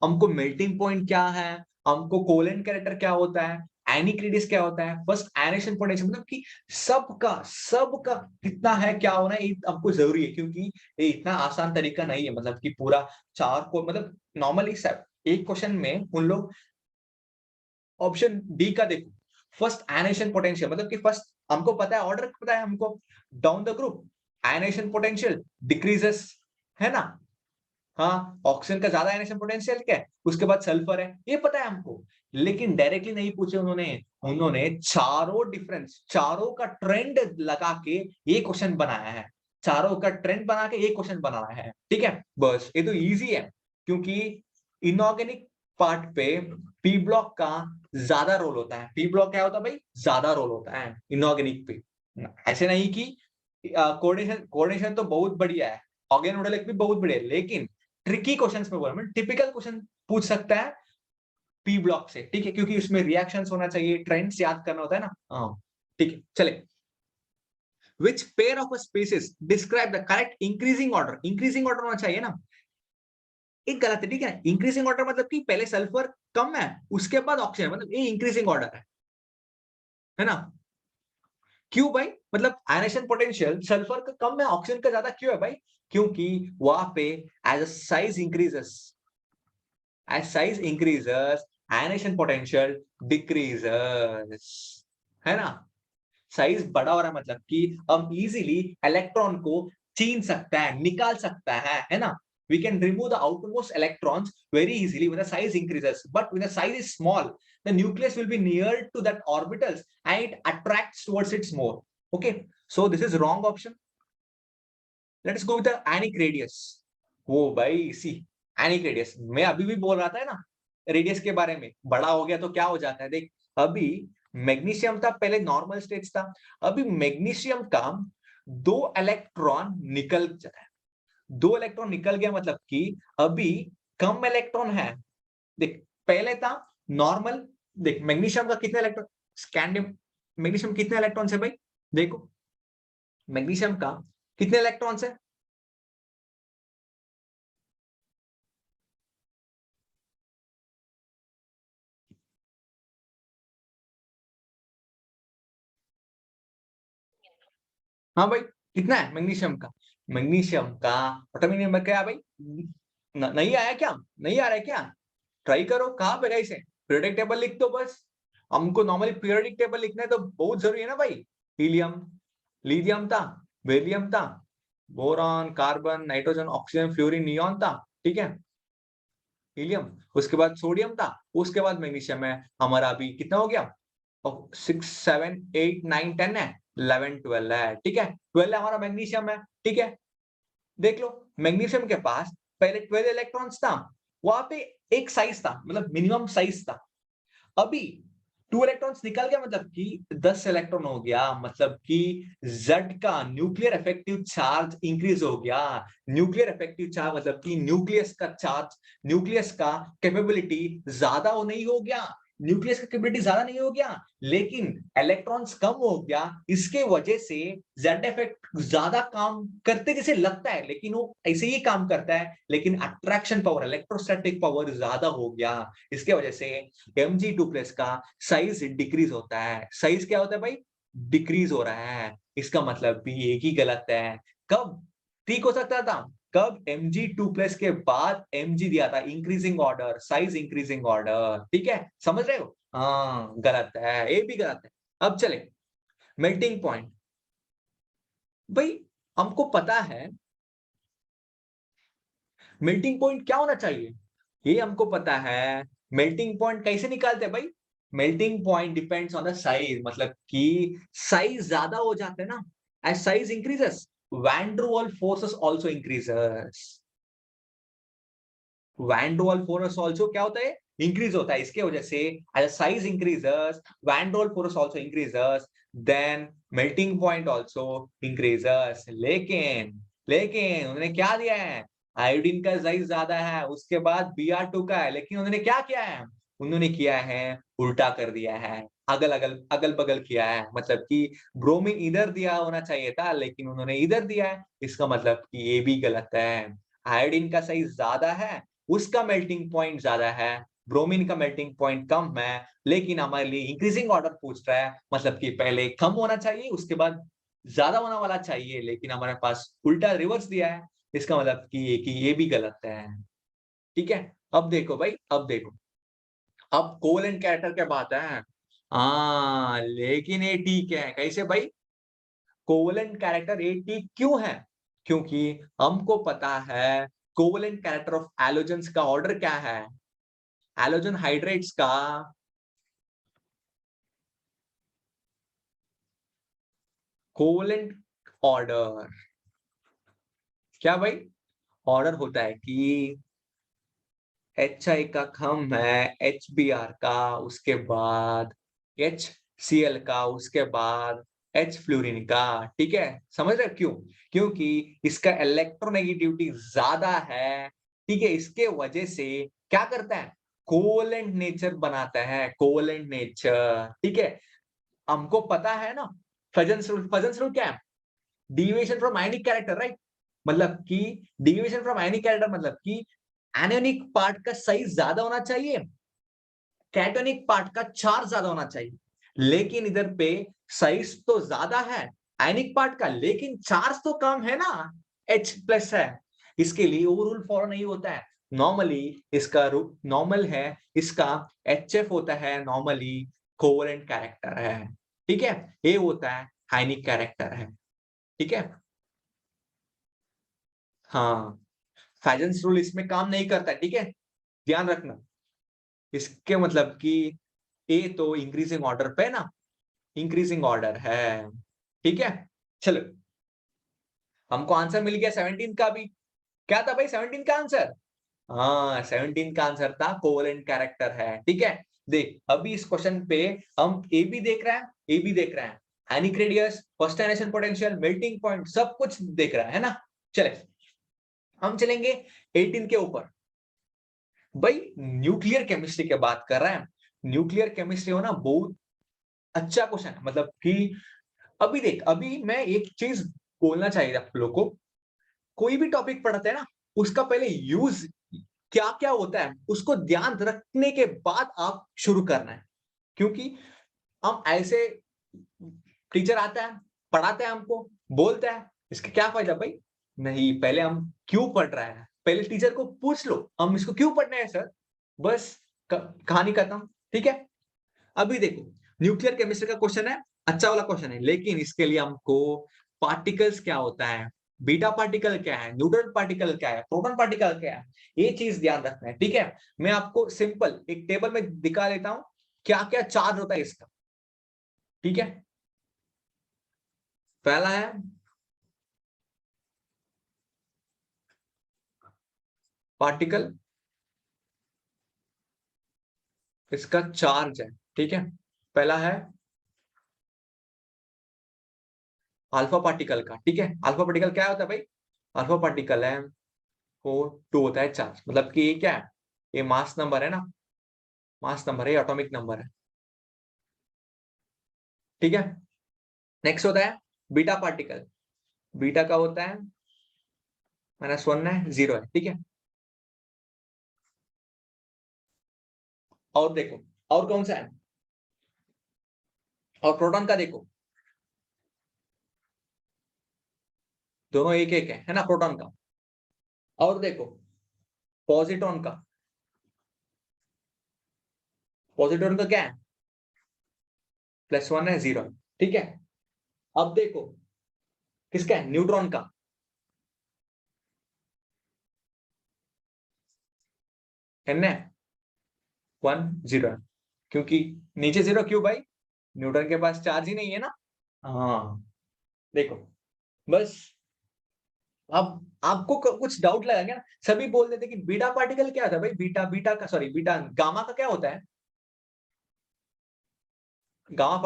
हमको मेल्टिंग पॉइंट क्या है, हमको कोलेंट कैरेक्टर क्या होता है, एनिक्लिडिस क्या होता है, फर्स्ट आयनेशन पोटेंशियल, मतलब कि सबका कितना है क्या होना है, ये हमको जरूरी है, क्योंकि ये इतना आसान तरीका नहीं है, मतलब कि पूरा चार को मतलब नॉर्मली एक क्वेश्चन में उन लोग ऑप्शन डी का देखो, फर्स्ट आयनेशन पोटेंशियल, मतलब कि फर्स्ट हमको पता है ऑर्डर पता है हमको, down the group ionisation potential decreases, है ना। हाँ ऑक्सीजन का ज्यादा आयनेशन पोटेंशियल क्या है, उसके बाद सल्फर है, ये पता है हमको। लेकिन डायरेक्टली नहीं पूछे उन्होंने, उन्होंने चारों डिफरेंस, चारों का ट्रेंड लगा के ये क्वेश्चन बनाया है, चारों का ट्रेंड बना के ये क्वेश्चन बनाया है, ठीक है। बस ये तो इजी है, क्योंकि इनऑर्गेनिक पार्ट पे पी ब्लॉक का ज्यादा रोल होता है। पी ब्लॉक क्या होता है भाई, ज्यादा रोल होता है इनऑर्गेनिक पे। ऐसे नहीं कि कोऑर्डिनेशन कोऑर्डिनेशन तो बहुत बढ़िया है, ऑर्गेनोडेलिक भी बहुत बढ़िया है, लेकिन ट्रिकी क्वेश्चंस में बोला मैं, टिपिकल क्वेश्चन पूछ सकता है पी ब्लॉक से, ठीक है, क्योंकि उसमें रिएक्शंस होना चाहिए, ट्रेंड्स याद करना होता है ना। हाँ ठीक है चले। Which pair of a species describe the correct increasing order, increasing order होना चाहिए ना, एक गलत है, ठीक है। इंक्रीजिंग ऑर्डर मतलब कि पहले सल्फर कम है उसके बाद ऑक्सीजन, मतलब ये इंक्रीजिंग ऑर्डर है ना। क्यों भाई, मतलब आयनेशन पोटेंशियल सल्फर का कम है ऑक्सीजन का ज्यादा क्यों है भाई, क्योंकि वहां पे as size increases, as size increases ionization potential decreases, है ना। साइज बड़ा हो रहा है मतलब कि हम इजीली इलेक्ट्रॉन को छीन सकता है, निकाल सकता है ना। We can remove the outermost electrons very easily when the size increases, but when the size is small the nucleus will be near to that orbitals and it attracts towards its more. Okay, so this is wrong option. Let us go with the ionic radius. वो भाई सी एनिक radius, मैं अभी भी बोल रहा था ना radius के बारे में, बड़ा हो गया तो क्या हो जाता है। देख अभी मैग्नीशियम था, पहले नॉर्मल स्टेज था, अभी मैग्नीशियम का दो इलेक्ट्रॉन निकल जाता है, दो इलेक्ट्रॉन निकल गया मतलब कि अभी कम इलेक्ट्रॉन है। देख पहले था नॉर्मल, देख मैग्नीशियम का कितने इलेक्ट्रॉन, स्कैंडियम मैग्नीशियम कितने इलेक्ट्रॉन है भाई, देखो मैग्नीशियम का कितने इलेक्ट्रॉन्स है, हाँ भाई कितना है मैग्नीशियम का, मैग्नीशियम का एटॉमिक नंबर क्या है भाई, नहीं आया क्या, नहीं आ रहा है क्या, ट्राई करो, कहाँ पे गए इसे, पीरियोडिक टेबल लिख दो बस। हमको नॉर्मली पीरियोडिक टेबल लिखना है तो बहुत जरूरी है ना भाई। हीलियम, लिथियम था, बेरिलियम था, boron, carbon, nitrogen, oxygen, fluorine, neon था, ठीक है। हीलियम, उसके बाद सोडियम था, उसके बाद मैग्नीशियम है। हमारा अभी कितना हो गया, 6 7 8 9 10 है, 11 12 है, ठीक है। 12 हमारा मैग्नीशियम है, ठीक है। देख लो मैग्नीशियम के पास पहले 12 इलेक्ट्रॉन्स था, वहां पे एक साइज था, मतलब मिनिमम साइज था। अभी 2 इलेक्ट्रॉन्स निकल गया मतलब कि 10 इलेक्ट्रॉन हो गया, मतलब कि Z का न्यूक्लियर इफेक्टिव चार्ज इंक्रीज हो गया। न्यूक्लियर इफेक्टिव चार्ज मतलब कि न्यूक्लियस का चार्ज, न्यूक्लियस का कैपेबिलिटी ज्यादा हो नहीं हो गया, न्यूक्लियस का कैपेबिलिटी ज्यादा नहीं हो गया, लेकिन इलेक्ट्रॉन्स कम हो गया, इसके वजह से जेड इफेक्ट ज्यादा काम करते जैसे लगता है, लेकिन वो ऐसे ही काम करता है, लेकिन अट्रैक्शन पावर, इलेक्ट्रोस्टैटिक पावर ज्यादा हो गया। इसके वजह से Mg2+ का साइज डिक्रीज होता है। साइज क्या होता है भाई, डिक्रीज हो रहा है, इसका मतलब भी एक ही गलत है। कब ठीक हो सकता था, कब Mg2+ के बाद Mg दिया था, increasing order, size increasing order, ठीक है, समझ रहे हो। हाँ गलत है, ये भी गलत है। अब चले मेल्टिंग पॉइंट, भाई हमको पता है मेल्टिंग पॉइंट क्या होना चाहिए, ये हमको पता है। मेल्टिंग पॉइंट कैसे निकालते हैं भाई? Melting point depends on the size, मतलब कि साइज ज्यादा हो जाते हैं ना, as size increases van der वाल forces also increases. Van der Waals force also क्या होता है? इंक्रीज होता है। इसके वजह से as size increases van der Waals force also increases, then melting point also increases. लेकिन लेकिन उन्होंने क्या दिया है? आयोडीन का साइज ज्यादा है, उसके बाद Br2 का है, लेकिन उन्होंने क्या किया है? उन्होंने किया है उल्टा कर दिया है, अगल बगल किया है। मतलब कि ब्रोमीन इधर दिया होना चाहिए था, लेकिन उन्होंने इधर दिया है। इसका मतलब कि ये भी गलत है। आयोडीन का साइज ज्यादा है, उसका मेल्टिंग पॉइंट ज्यादा है, ब्रोमीन का मेल्टिंग पॉइंट कम है, लेकिन हमारे लिए इंक्रीजिंग ऑर्डर पूछ रहा है। मतलब कि पहले कम होना चाहिए, उसके बाद ज्यादा होने वाला चाहिए, लेकिन हमारे पास उल्टा रिवर्स दिया है। इसका मतलब कि ये भी गलत है। ठीक है, अब देखो भाई, अब देखो, अब कोवेलेंट कैरेक्टर क्या बात है। हाँ, लेकिन ये ठीक है कैसे भाई? कोवेलेंट कैरेक्टर ए टी क्यों है? क्योंकि हमको पता है कोवेलेंट कैरेक्टर ऑफ हैलोजेंस का ऑर्डर क्या है। हैलोजन हाइड्रेट्स का कोवेलेंट ऑर्डर क्या भाई? ऑर्डर होता है कि HI का कम है, HBr का, उसके बाद HCl का, उसके बाद H फ्लोरीन का। ठीक है, समझ रहे हो क्यों? क्योंकि इसका इलेक्ट्रोनेगेटिविटी ज्यादा है। ठीक है, इसके वजह से क्या करता है? कोवेलेंट नेचर बनाता है, कोवेलेंट नेचर। ठीक है, हमको पता है ना फजन्स रूल क्या है? Deviation from ionic character, right? मतलब कि डिविएशन फ्रॉम आयनिक कैरेक्टर मतलब कि एनोनिक पार्ट का साइज ज्यादा होना चाहिए, कैटोनिक पार्ट का चार्ज ज्यादा होना चाहिए। लेकिन इधर पे साइज तो ज्यादा है आयनिक पार्ट का, लेकिन चार्ज तो कम है ना, H प्लस है। इसके लिए वो रूल फॉलो नहीं होता है। नॉर्मली इसका नॉर्मल है, इसका HF होता है, नॉर्मली कोवेलेंट कैरेक्टर है। ठीक है, ये होता है आयनिक कैरेक्टर है। ठीक है, हाँ, फैजन्स रूल इसमें काम नहीं करता। ठीक है, ध्यान रखना। इसके मतलब कि ए तो इंक्रीजिंग ऑर्डर पे ना, इंक्रीजिंग ऑर्डर है। ठीक है, चलो, हमको आंसर मिल गया 17 का भी। क्या था भाई 17 का आंसर? हाँ, 17 का आंसर था कोवेलेंट कैरेक्टर है। ठीक है, देख अभी इस क्वेश्चन पे हम ए भी देख रहे हैं, ए भी देख रहे हैं, ionic radius, first ionisation potential, melting point, सब कुछ देख रहा है ना। चले, हम चलेंगे 18 के ऊपर। भाई न्यूक्लियर केमिस्ट्री की बात कर रहे हैं। न्यूक्लियर केमिस्ट्री हो ना, बहुत अच्छा क्वेश्चन है। मतलब कि अभी देख, अभी मैं एक चीज बोलना चाहिए आप लोग को। कोई भी टॉपिक पढ़ते हैं ना, उसका पहले यूज क्या क्या होता है उसको ध्यान रखने के बाद आप शुरू करना है। क्योंकि हम ऐसे, टीचर आता है, पढ़ाते हैं हमको, बोलता है, इसका क्या फायदा भाई? नहीं, पहले हम क्यों पढ़ रहे हैं, पहले टीचर को पूछ लो हम इसको क्यों पढ़ना है सर, बस कहानी खत्म। ठीक है, अभी देखो, न्यूक्लियर केमिस्ट्री का क्वेश्चन है, अच्छा वाला क्वेश्चन है, लेकिन इसके लिए हमको पार्टिकल्स क्या होता है, बीटा पार्टिकल क्या है, न्यूट्रॉन पार्टिकल क्या है, प्रोटॉन पार्टिकल क्या है, ये चीज ध्यान रखना है। ठीक है, मैं आपको सिंपल एक टेबल में दिखा देता हूं क्या क्या चार्ज होता है इसका। ठीक है, पहला है पार्टिकल, इसका चार्ज है। ठीक है, पहला है अल्फा पार्टिकल का। ठीक है, अल्फा पार्टिकल क्या होता है भाई? अल्फा पार्टिकल है वो 2 होता है चार्ज, मतलब कि ये क्या है? ये मास नंबर है ना, मास नंबर है, एटॉमिक नंबर है। ठीक है, नेक्स्ट होता है बीटा पार्टिकल। बीटा का होता है -1 है, 0 है। ठीक है, और देखो, और कौन सा है? और प्रोटॉन का देखो, दोनों एक एक है ना, प्रोटॉन का। और देखो पॉजिट्रॉन का, पॉजिट्रॉन का क्या है? +1 है, 0 है। ठीक है, अब देखो किसका है, न्यूट्रॉन का। एन है 1 0 है, क्योंकि नीचे 0 क्यों भाई? न्यूटन के पास चार्ज ही नहीं है ना। हाँ देखो, बस अब आपको कुछ डाउट लगा क्या? सभी बोल देते कि बीटा पार्टिकल क्या था भाई? बीटा बीटा का सॉरी बीटा गामा का क्या होता है? गामा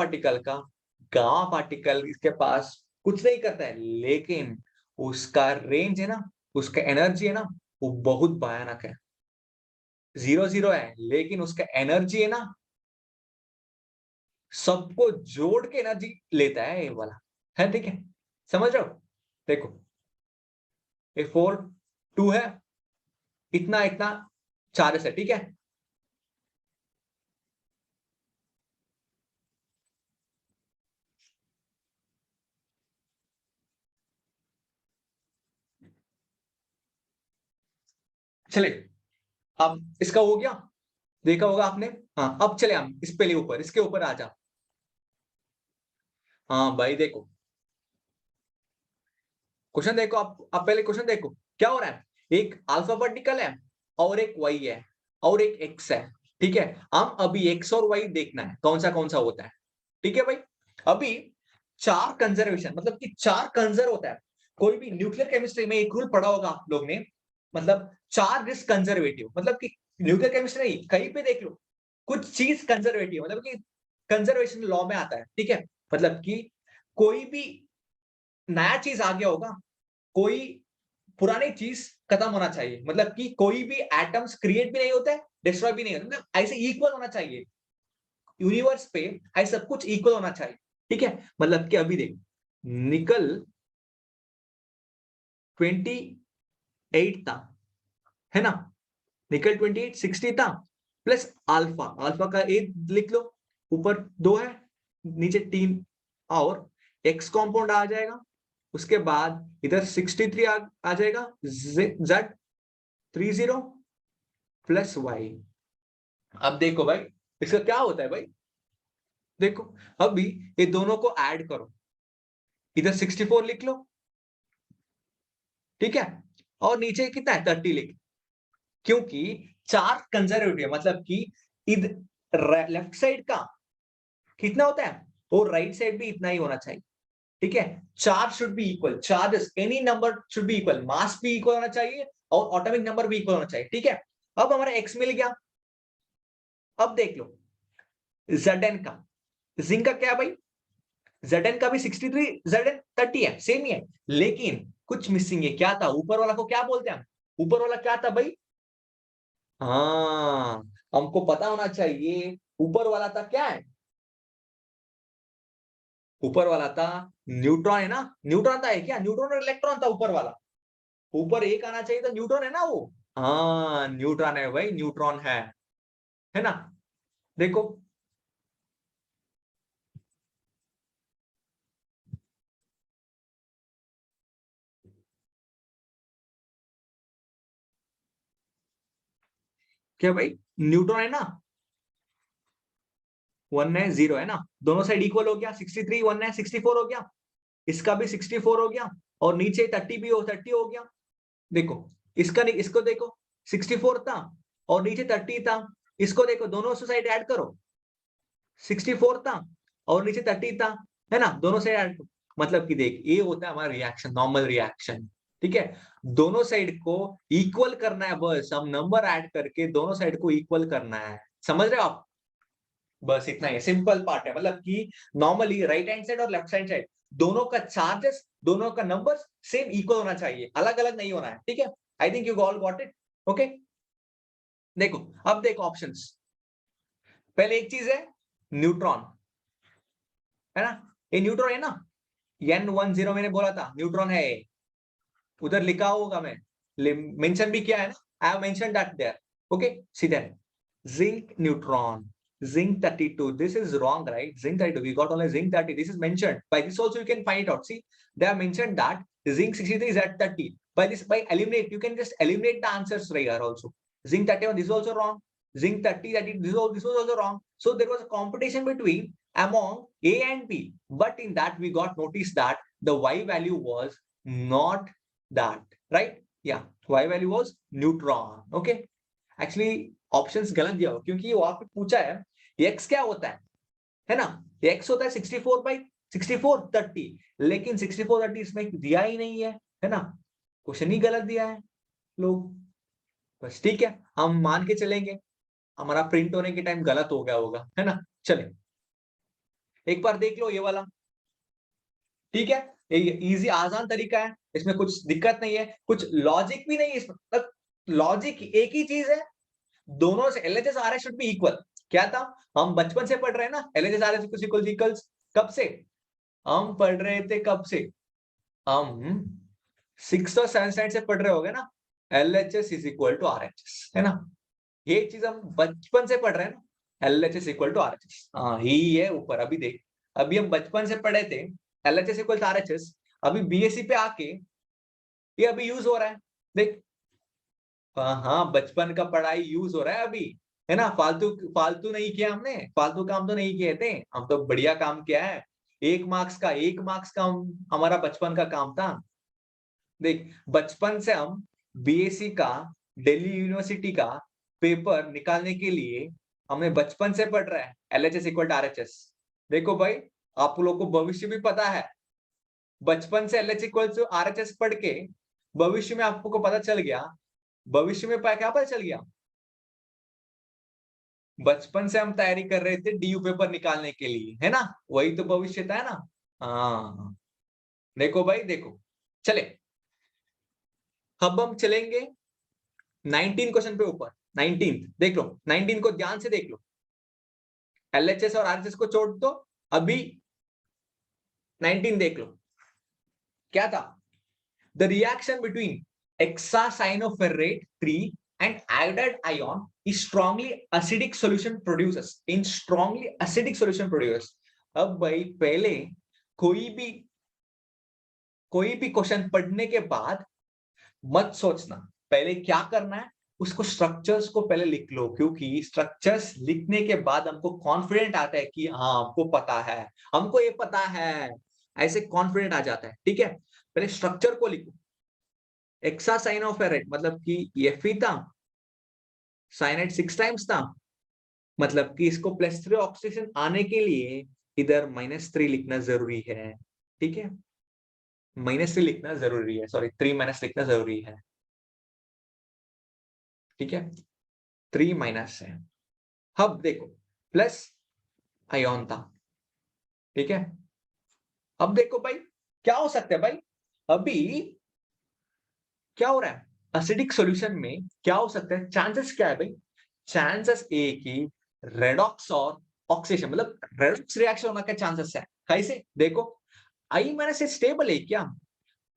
पार्टिकल इसके पास कुछ नहीं करता है, लेकिन उसका रेंज है ना, उसका एनर्जी है ना, वो बहुत भयानक है। 0 0 है, लेकिन उसका एनर्जी है ना, सबको जोड़ के एनर्जी लेता है ये वाला, है ठीक है? समझ रहे हो? देखो ये 4 2 है, इतना इतना चार्ज है, ठीक है? चले, अब इसका हो गया, देखा होगा आपने। हाँ अब चले हम इस पहले ऊपर, इसके ऊपर आ जा। हाँ भाई देखो, क्वेश्चन देखो, आप पहले क्वेश्चन देखो क्या हो रहा है। एक अल्फा पार्टिकल है और एक वाई है और एक एक्स है, ठीक है? हम अभी एक्स और वाई देखना है कौन सा होता है, ठीक है भाई? अभी चार कंजर्वेशन मतलब कि चार कंजर्व होता है। कोई भी न्यूक्लियर केमिस्ट्री में एक रूल पढ़ा होगा आप लोग ने, मतलब चार्ज इज कंजर्वेटिव, मतलब कि न्यूक्लियर केमिस्ट्री नहीं, कहीं पे देख लो, कुछ चीज कंजर्वेटिव मतलब कि कंजर्वेशन लॉ में आता है, ठीक है? मतलब कि कोई भी नया चीज आ गया होगा, कोई पुरानी चीज खत्म होना चाहिए, मतलब कि कोई भी एटम्स क्रिएट भी नहीं होता है, डिस्ट्रॉय भी नहीं होता, मतलब ऐसे इक्वल होना चाहिए यूनिवर्स पे, ऐसे सब कुछ इक्वल होना चाहिए, ठीक है? मतलब कि अभी देख, निकल 28 था, है ना? निकल 28 60 था, प्लस अल्फा, अल्फा का ए लिख लो, ऊपर 2 है, नीचे 3, और एक्स कॉम्पाउंड आ जाएगा, उसके बाद इधर 63 आ जाएगा, जेड 30 प्लस वाई। अब देखो भाई, इसका क्या होता है भाई? देखो, अभी ये दोनों को ऐड करो, इधर 64 लिख लो, ठीक है? और नीचे कितना है? 30 लिख, क्योंकि चार कंजर्वेटिव मतलब कि इधर लेफ्ट साइड का कितना होता है, और राइट साइड भी इतना ही होना चाहिए, ठीक है? Charge should be equal, charges any number should be equal, mass भी इक्वल होना चाहिए और एटॉमिक नंबर भी इक्वल होना चाहिए, ठीक है? अब हमारा एक्स मिल गया। अब देख लो Zn का, जिंक का क्या भाई? Zn का भी 63, Zn 30 है, सेम ही है, लेकिन कुछ मिसिंग है। क्या था ऊपर वाला को? क्या बोलते हैं हम? ऊपर वाला क्या था भाई? हाँ, हमको पता होना चाहिए ऊपर वाला था क्या है। ऊपर वाला था न्यूट्रॉन, है ना? न्यूट्रॉन था, है क्या? न्यूट्रॉन और इलेक्ट्रॉन था ऊपर वाला। ऊपर एक आना चाहिए तो न्यूट्रॉन है ना वो। हाँ न्यूट्रॉन है भाई, न्यूट्रॉन है ना? देखो, क्या भाई? न्यूट्रॉन है ना, 1 है 0 है ना, दोनों साइड इक्वल हो गया, 63 1 है 64 हो गया, इसका भी 64 हो गया, और नीचे 30 भी हो 30 हो गया। देखो, इसका नहीं, इसको देखो, 64 था और नीचे 30 था, इसको देखो, दोनों साइड ऐड करो, 64 था और नीचे 30 था, है ना? दोनों साइड ऐड करो, मतलब कि देख, ये होता है हमारा रिएक्शन, नॉर्मल रिएक्शन, ठीक है? दोनों साइड को इक्वल करना है, बस हम नंबर ऐड करके दोनों साइड को इक्वल करना है, समझ रहे हो आप? बस इतना ही सिंपल पार्ट है, मतलब कि नॉर्मली राइट हैंड साइड और लेफ्ट हैंड साइड दोनों का चार्जेस, दोनों का नंबर सेम इक्वल होना चाहिए, अलग अलग नहीं होना है, ठीक है? I think you all got it. Okay, देखो, अब देखो ऑप्शंस। पहले एक चीज है न्यूट्रॉन, है ना? ये न्यूट्रॉन है ना, N10 मैंने बोला था न्यूट्रॉन है, उधर लिखा होगा, मैं मेंशन भी किया है ना, I have mention that there. Okay, see that zinc neutron, zinc 32, this is wrong, right? Zinc 32, we got only zinc 30, this is mentioned, by this also you can find it out. See, they have mentioned that zinc 63 is at 30, by this, by eliminate, you can just eliminate the answers right here also. Zinc 31, this is also wrong, zinc 30 this was also wrong. So there was a competition between among A and B, but in that we got notice that the Y value was not that, right? Yeah, Y value was neutron. Okay, actually options गलत दिया हो, क्योंकि ये वहां पे पूछा है x क्या होता है ना? x होता है 64/30, लेकिन 64/30 इसमें दिया ही नहीं है ना? क्वेश्चन ही गलत दिया है लोग। बस ठीक है, हम मान के चलेंगे हमारा प्रिंट होने के टाइम गलत हो गया होगा, है ना? चले एक बार देख लो ये वाला, ठीक है? ये इजी आसान तरीका है, इसमें कुछ दिक्कत नहीं है, कुछ लॉजिक भी नहीं है इसमें। मतलब लॉजिक एक ही चीज है, दोनों से LHS RH should be equal. क्या था? हम बचपन से पढ़ रहे हैं ना, एलएचएस आरएच इक्वल्स। कब से हम पढ़ रहे थे? कब से? हम 6th और 7th स्टैंडर्ड से पढ़ रहे होगे ना, LHS is equal to RHS, है ना? ये चीज हम बचपन से पढ़ रहे हैं ना, एलएचएस इक्वल टू आरएचएस। हाँ, यही है ऊपर। अभी देख, अभी हम बचपन से पढ़े थे एलएचएस इक्वल टू आरएचएस, अभी बीएससी पे आके ये अभी यूज हो रहा है। देख, हाँ, बचपन का पढ़ाई यूज हो रहा है अभी, है ना? फालतू फालतू नहीं किया हमने, फालतू काम तो नहीं किए थे हम, तो बढ़िया काम किया है। 1 मार्क्स का हमारा बचपन का काम था। देख, बचपन से हम बीएससी का, दिल्ली यूनिवर्सिटी का पेपर निकालने के लिए हमने बचपन से पढ़ रहा है एलएचएस इक्वल टू आरएचएस। देखो भाई, आप लोग को भविष्य भी पता है, बचपन से एलएचएस इक्वल टू आरएचएस पढ़ के भविष्य में आपको पता चल गया, भविष्य में क्या पता चल गया? बचपन से हम तैयारी कर रहे थे डीयू पेपर निकालने के लिए, है ना? वही तो भविष्य था, है ना? हाँ, देखो भाई देखो, चले अब हम चलेंगे 19 क्वेश्चन पे ऊपर। 19 देख लो, 19 को ध्यान से देख लो, एलएचएस और आरएचएस को छोड़ दो, अभी 19 देख लो। क्या था? The reaction between hexacyanoferrate 3 and iodide ion is strongly acidic solution produces in strongly acidic solution produces। अब भाई पहले कोई भी क्वेश्चन पढ़ने के बाद मत सोचना, पहले क्या करना है, उसको स्ट्रक्चर्स को पहले लिख लो, क्योंकि स्ट्रक्चर्स लिखने के बाद हमको कॉन्फिडेंट आता है कि हाँ हमको पता है, हमको ये पता है, ऐसे कॉन्फिडेंट आ जाता है। ठीक है, पहले स्ट्रक्चर को लिखो। हेक्सासाइनोफेरेट मतलब कि Fe था, साइनाइड 6 टाइम्स था, मतलब कि इसको +3 ऑक्सीडेशन आने के लिए इधर -3 लिखना जरूरी है। ठीक है, -3 लिखना जरूरी है, सॉरी 3- लिखना जरूरी है। ठीक है, 3- है। अब देखो, प्लस आयोन था। ठीक है, अब देखो भाई क्या हो सकता है भाई, अभी क्या हो रहा है एसिडिक सॉल्यूशन में, क्या हो सकता है, चांसेस क्या है भाई? चांसेस ए की रेडॉक्स और ऑक्सीडेशन, मतलब रेडॉक्स रिएक्शन होने का चांसेस है। कैसे? देखो, I- स्टेबल है क्या?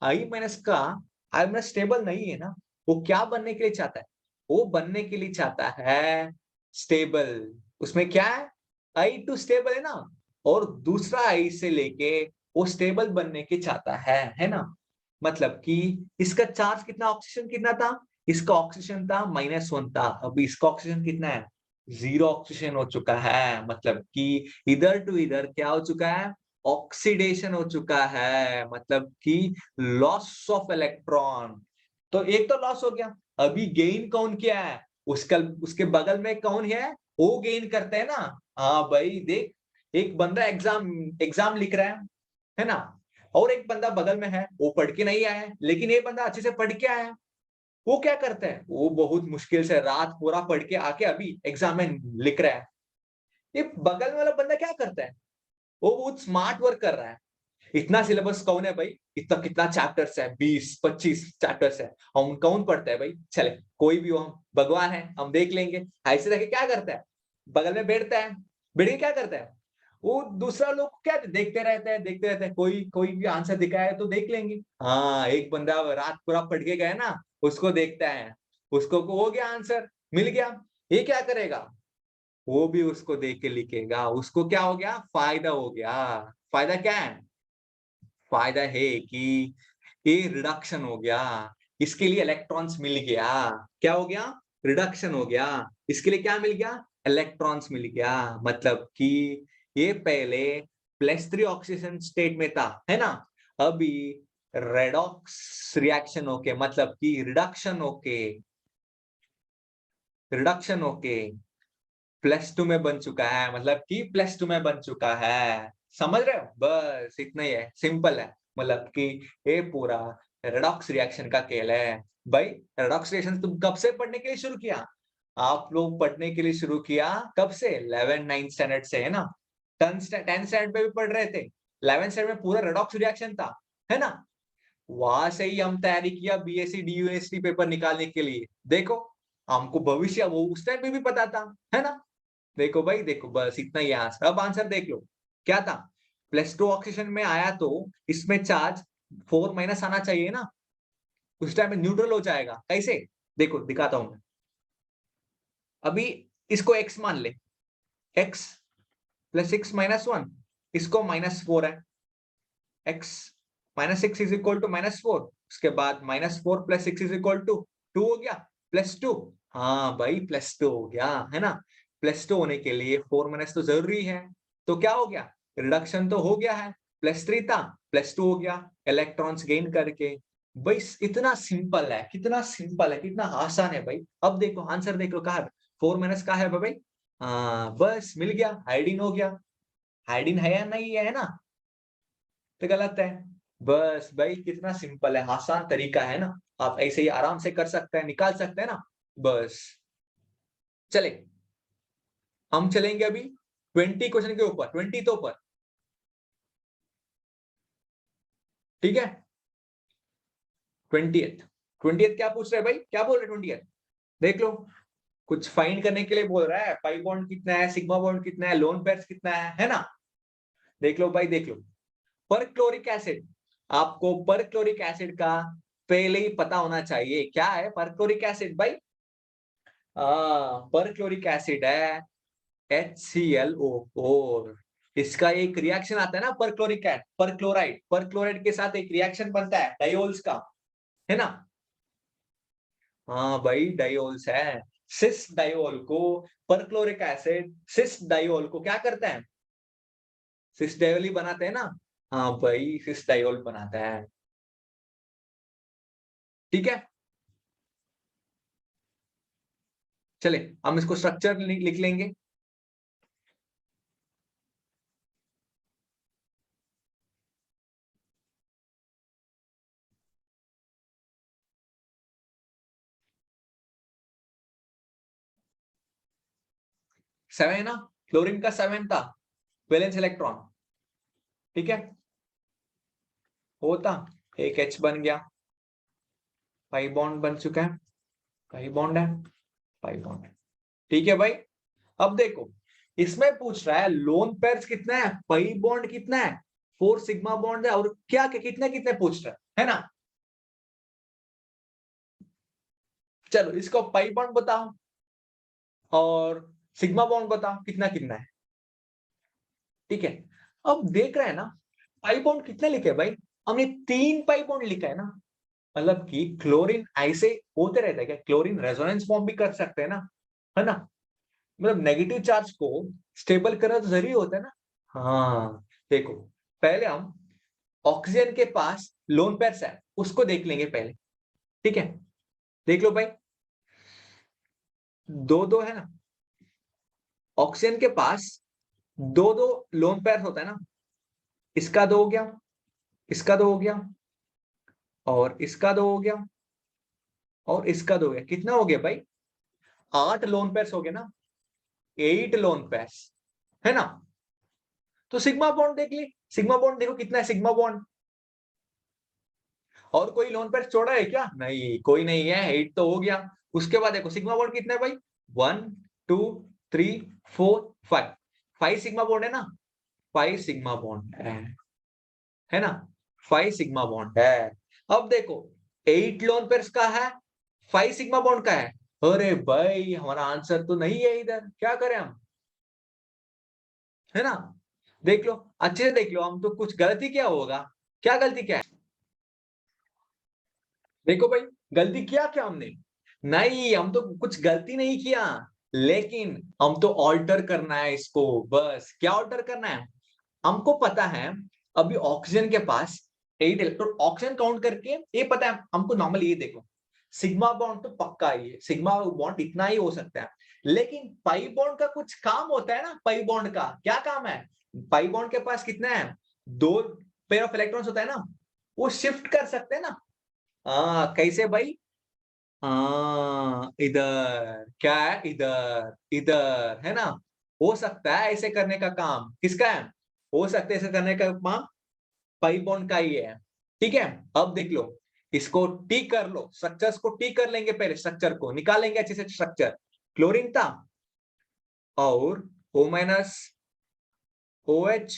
I- का I- स्टेबल नहीं है ना, वो क्या बनने के लिए चाहता है? वो बनने के लिए चाहता है स्टेबल। उसमें क्या है? I2 स्टेबल है ना, और दूसरा I से लेके वो स्टेबल बनने के चाहता है ना? मतलब कि इसका चार्ज कितना, ऑक्सीजन कितना था? इसका ऑक्सीजन था -1 था, अभी इसका ऑक्सीजन कितना है? 0 ऑक्सीजन हो चुका है, मतलब कि इधर टू इधर क्या हो चुका है? ऑक्सीडेशन हो चुका है, मतलब कि लॉस ऑफ इलेक्ट्रॉन। तो एक तो लॉस हो गया, अभी गेन कौन किया है? उसका उसके बगल में कौन है? वो गेन करते हैं ना। हाँ भाई देख, एक बंदा एग्जाम एग्जाम लिख रहा है ना, और एक बंदा बगल में है, वो पढ़ के नहीं आया है, लेकिन ये बंदा अच्छे से पढ़ के आया है। वो क्या करता है? वो बहुत मुश्किल से रात पूरा पढ़ के आके अभी एग्जाम में लिख रहा है। ये बगल वाला बंदा क्या करता है? वो बहुत स्मार्ट वर्क कर रहा है। इतना सिलेबस कौन है भाई? इतना कितना चैप्टर्स है? 20-25 चैप्टर्स है, हम कौन पढ़ता है भाई? चले, कोई भी हो, हम भगवान है, हम देख लेंगे। ऐसे करके क्या करता है? बगल में बैठता है, बैठ के क्या करता है? वो दूसरा लोग क्या देखते रहते हैं, कोई कोई भी आंसर दिखाया है तो देख लेंगे। हाँ, एक बंदा रात पूरा पढ़ के गया ना, उसको देखता है, उसको हो गया आंसर, मिल गया। ये क्या करेगा? वो भी उसको देख के लिखेगा, उसको क्या हो गया? फायदा हो गया। फायदा क्या है? फायदा है कि ये रिडक्शन हो गया, इसके लिए इलेक्ट्रॉन्स मिल गया। क्या हो गया? रिडक्शन हो गया। इसके लिए क्या मिल गया? इलेक्ट्रॉन्स मिल गया। मतलब कि ये पहले +3 ऑक्सीजन स्टेट में था, है ना, अभी रेडॉक्स रिएक्शन होके, मतलब कि रिडक्शन होके रिडक्शन ओके, +2 में बन चुका है, मतलब कि +2 में बन चुका है। समझ रहे हो? बस इतना ही है, सिंपल है। मतलब कि ये पूरा रेडॉक्स रिएक्शन का खेल है। भाई रेडॉक्स रिएक्शन तुम कब से पढ़ने के लिए शुरू किया? आप लोग पढ़ने के लिए शुरू किया कब से? 11th-9th स्टैंडर्ड से, है ना? 10th स्टैंडर्ड में भी पढ़ रहे थे। 11th स्टैंडर्ड में पूरा रेडॉक्स रिएक्शन था, है ना? वहां से ही हम तैयारी किया बीएससी डीयूएसटी पेपर निकालने के लिए। देखो, हमको भविष्य वो उस टाइम पे भी पता था, है ना? देखो भाई देखो, बस इतना ही आंसर। अब आंसर देख लो, क्या था? +2 ऑक्सीजन में आया तो इसमें चार्ज 4 माइनस आना चाहिए ना, उस टाइम में न्यूट्रल हो जाएगा। कैसे? देखो दिखाता हूं मैं। अभी इसको x मान ले, x + 6 - 1, इसको -4 है, x -6 इज इक्वल टू -4, उसके बाद -4 + 6 इज इक्वल टू 2 हो गया, +2। हाँ भाई +2 हो गया, है ना? +2 होने के लिए 4 माइनस तो जरूरी है, तो क्या हो गया? रिडक्शन तो हो गया है, +3 था, +2 हो गया, इलेक्ट्रॉन्स गेन करके। भाई इतना सिंपल है, कितना सिंपल है, कितना आसान है भाई। अब देखो आंसर देख लो, कहा 4 माइनस का है भाई। हाँ बस मिल गया, हाइड्रोजन हो गया। हाइड्रोजन है या नहीं है ना? तो गलत है। बस भाई कितना सिंपल है, आसान तरीका है ना? आप ऐसे ही आराम से कर सकते हैं, निकाल सकते हैं ना? बस चले, हम चलेंगे अभी 20 क्वेश्चन के ऊपर, 20 तो ऊपर, ठीक है? 20th क्या पूछ रहे हैं भाई? क्या बोल रहे हैं 20th? देख लो, कुछ फाइंड करने के लिए बोल रहा है। पाई बॉन्ड कितना है, सिग्मा बॉन्ड कितना है, लोन पेयर्स कितना है ना? देख लो भाई देख लो। पर क्लोरिक एसिड, आपको पर क्लोरिक एसिड का पहले ही पता होना चाहिए। क्या है पर क्लोरिक एसिड भाई? पर क्लोरिक एसिड है HClO4। इसका एक रिएक्शन आता है ना, पर क्लोरिक एसिड, पर क्लोराइड, पर क्लोराइड के साथ एक रिएक्शन बनता है डायोल्स का, है ना? हाँ भाई डायोल्स है। सिस डायोल को, पर क्लोरिक एसिड सिस डायोल को क्या करता है? सिस डायोल ही बनाते हैं ना? हाँ भाई सिस डायोल बनाता है, ठीक है? चले, हम इसको स्ट्रक्चर लिख लेंगे। सेवन है ना? क्लोरीन का 7 था वैलेंस इलेक्ट्रॉन, ठीक है? होता एक H बन गया, पाई बॉन्ड बन चुका है, पाई बॉन्ड है, पाई बॉन्ड है, ठीक है भाई? अब देखो, इसमें पूछ रहा है लोन पेयर्स कितना है, पाई बॉन्ड कितना है, 4 सिग्मा बॉन्ड है, और क्या कितने कितने पूछ रहा है ना? चलो इसको पाई बॉन्ड बताओ और सिग्मा बॉन्ड बताओ कितना कितना है, ठीक है? अब देख रहे हैं ना, पाई बॉन्ड कितने लिखे भाई? हमने 3 पाई बॉन्ड लिखा है ना, मतलब कि क्लोरीन ऐसे होते रहता है क्या? क्लोरीन रेजोनेंस फॉर्म भी कर सकते हैं ना, है ना? मतलब नेगेटिव चार्ज को स्टेबल करना तो जरूरी होता है ना? हाँ देखो, पहले हम ऑक्सीजन के पास लोन पेयर्स है, उसको देख लेंगे पहले, ठीक है? देख लो भाई, दो दो है ना, ऑक्सीजन के पास दो दो लोन पेयर होता है ना। इसका 2 हो गया, इसका 2 हो गया, और इसका 2 हो गया, और इसका 2 हो गया। कितना हो गया भाई? 8 लोन पेयर्स हो गए ना, 8 लोन पेयर्स, है ना? तो सिग्मा बॉन्ड देख ली, सिग्मा बॉन्ड देखो कितना है सिग्मा बॉन्ड। और कोई लोन पेयर छोड़ा है क्या? नहीं, कोई नहीं है, 8 तो हो गया। उसके बाद देखो सिग्मा बॉन्ड कितना है भाई? 1 2 3 4 5, 5 सिग्मा बॉन्ड है ना? 5 सिग्मा बॉन्ड है ना? 5 सिग्मा बॉन्ड है। अब देखो 8 लोन पेयर्स का है, 5 सिग्मा बॉन्ड का है। अरे भाई हमारा आंसर तो नहीं है इधर, क्या करें हम, है ना? देख लो, अच्छे से देख लो, हम तो कुछ गलती क्या होगा? क्या गलती क्या है? देखो भाई, गलती किया क्या हमने? नहीं, हम तो कुछ गलती नहीं किया, लेकिन हम तो ऑल्टर करना है इसको। बस क्या ऑल्टर करना है? हमको पता है अभी ऑक्सीजन के पास 8 इलेक्ट्रॉन, ऑक्सीजन काउंट करके ये पता है हमको। नॉर्मली ये देखो, सिग्मा बॉन्ड तो पक्का ही है, सिग्मा बॉन्ड इतना ही हो सकता है, लेकिन पाई बॉन्ड का कुछ काम होता है ना, पाई बॉन्ड का क्या काम है? पाई बॉन्ड के पास कितना है? 2 पेयर ऑफ इलेक्ट्रॉन्स होता है ना, वो शिफ्ट कर सकते हैं ना। कैसे भाई? इधर क्या है? इधर, इधर है ना? हो सकता है ऐसे करने का काम किसका है? हो सकता है ऐसे करने का काम पाई बॉन्ड का ही है। ठीक है? अब देख लो, इसको टी कर लो, स्ट्रक्चर्स को टी कर लेंगे, पहले स्ट्रक्चर को निकालेंगे अच्छे से। स्ट्रक्चर क्लोरीन था और O minus OH,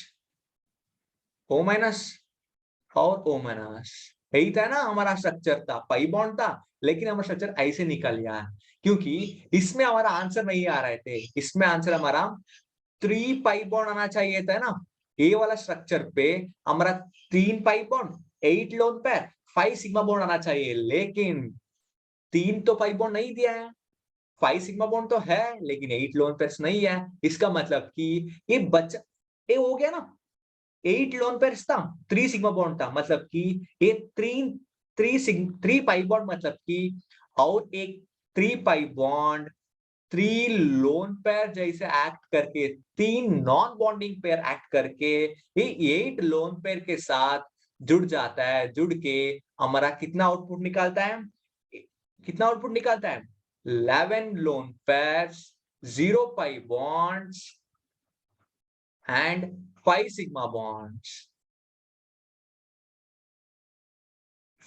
O minus और O माइनस, यही था ना हमारा स्ट्रक्चर था, पाई बॉन्ड था, लेकिन हमारा स्ट्रक्चर ऐसे निकल गया क्योंकि इसमें हमारा आंसर नहीं आ रहे थे। इसमें आंसर हमारा 3 पाई बॉन्ड आना चाहिए था ना। ये वाला स्ट्रक्चर पे हमारा 3 pi bond, 8 lone pair, 5 sigma bond आना चाहिए, लेकिन 3 तो पाई बॉन्ड नहीं दिया है। 5 सिग्मा बॉन्ड तो है, लेकिन 8 लोन पेयर्स नहीं है। इसका मतलब कि ये बच्चा, ये हो गया ना, 8 लोन पेयर्स था, 3 सिग्मा बॉन्ड था, मतलब कि ये 3 पाई बॉन्ड, मतलब कि और एक 3 पाई बॉन्ड 3 लोन पेयर जैसे एक्ट करके, 3 नॉन बॉन्डिंग पेयर एक्ट करके ये 8 लोन पेयर के साथ जुड़ जाता है। जुड़ के हमारा कितना आउटपुट निकालता है? कितना आउटपुट निकालता है? 11 lone pairs, 0 pi bonds and 5 sigma bonds.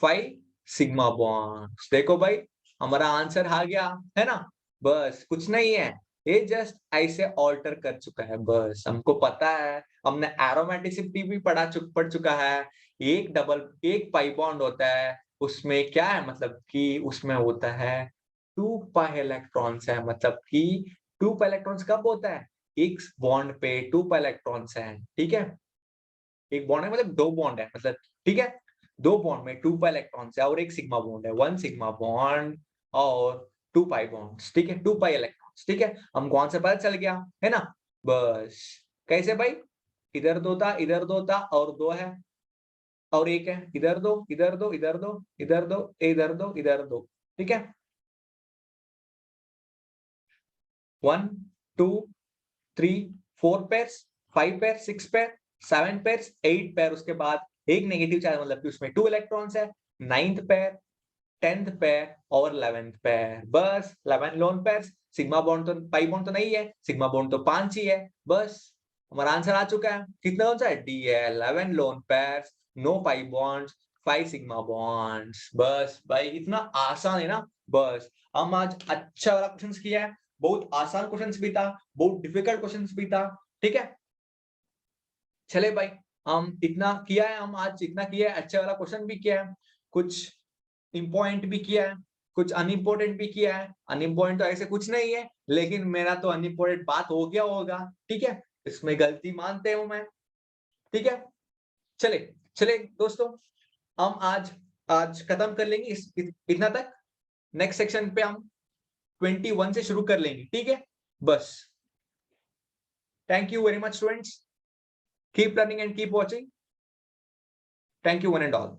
5 sigma bonds. देखो भाई, हमारा आंसर आ गया है ना। बस कुछ नहीं है, ये जस्ट ऐसे ऑल्टर कर चुका है, बस हमको पता है। हमने एरोमेटिसिटी भी पढ़ चुका है। एक पाई बॉन्ड होता है, उसमें क्या है, मतलब कि उसमें होता है 2 पाई इलेक्ट्रॉन्स है, मतलब कि 2 पाई इलेक्ट्रॉन्स कब होता है? एक बॉन्ड पे 2 पाई इलेक्ट्रॉन्स है, ठीक है? एक बॉन्ड है मतलब 2 बॉन्ड है, मतलब ठीक है? 2 बॉन्ड में 2 पाई इलेक्ट्रॉन्स है और एक सिग्मा बॉन्ड है, 1 सिग्मा बॉन्ड और 2 पाई बॉन्ड्स, ठीक है? 2 पाई इलेक्ट्रॉन्स, ठीक है? हमको आंसर पता चल गया, है ना? बस कैसे भाई? इधर 2 था, इधर 2 था और 2 है और 1 है। इधर 2, इधर 2, इधर 2, इधर 2, इधर 2, इधर 2, ठीक है? 1, 2, 3, 4 pairs, 5 pair, 6 pair, 7 pairs, 8 pair, उसके बाद एक नेगेटिव चार्ज, मतलब कि उसमें 2 इलेक्ट्रॉन्स है, 9th पेयर, 10th पेयर और 11th पेयर। बस 11 लोन पेयर्स। सिग्मा बॉन्ड तो, पाई बॉन्ड तो नहीं है, सिग्मा बॉन्ड तो 5 ही है। बस हमारा आंसर आ चुका है। कितना कौन सा है? डी है, 11 lone pairs, no pi bonds, 5 sigma bonds. बस भाई इतना आसान है ना। बस हम आज अच्छा वाला क्वेश्चंस किया है, बहुत आसान क्वेश्चंस भी था, बहुत डिफिकल्ट क्वेश्चंस भी था, ठीक है? चले भाई, हम इतना किया है, हम आज इतना किया है, अच्छा वाला क्वेश्चन भी किया है, कुछ इम्पोर्टेंट भी किया है, कुछ अनइम्पोर्टेंट भी किया है। अनइम्पोर्टेंट तो ऐसे कुछ नहीं है, लेकिन मेरा तो अनइम्पोर्टेंट बात हो गया होगा, ठीक है? इसमें गलती मानते हूँ मैं, ठीक है? चले चले दोस्तों, हम आज आज खत्म कर लेंगे इतना तक। नेक्स्ट सेक्शन पे हम 21 से शुरू कर लेंगे, ठीक है? बस thank you very much students, keep learning and keep watching. Thank you one and all.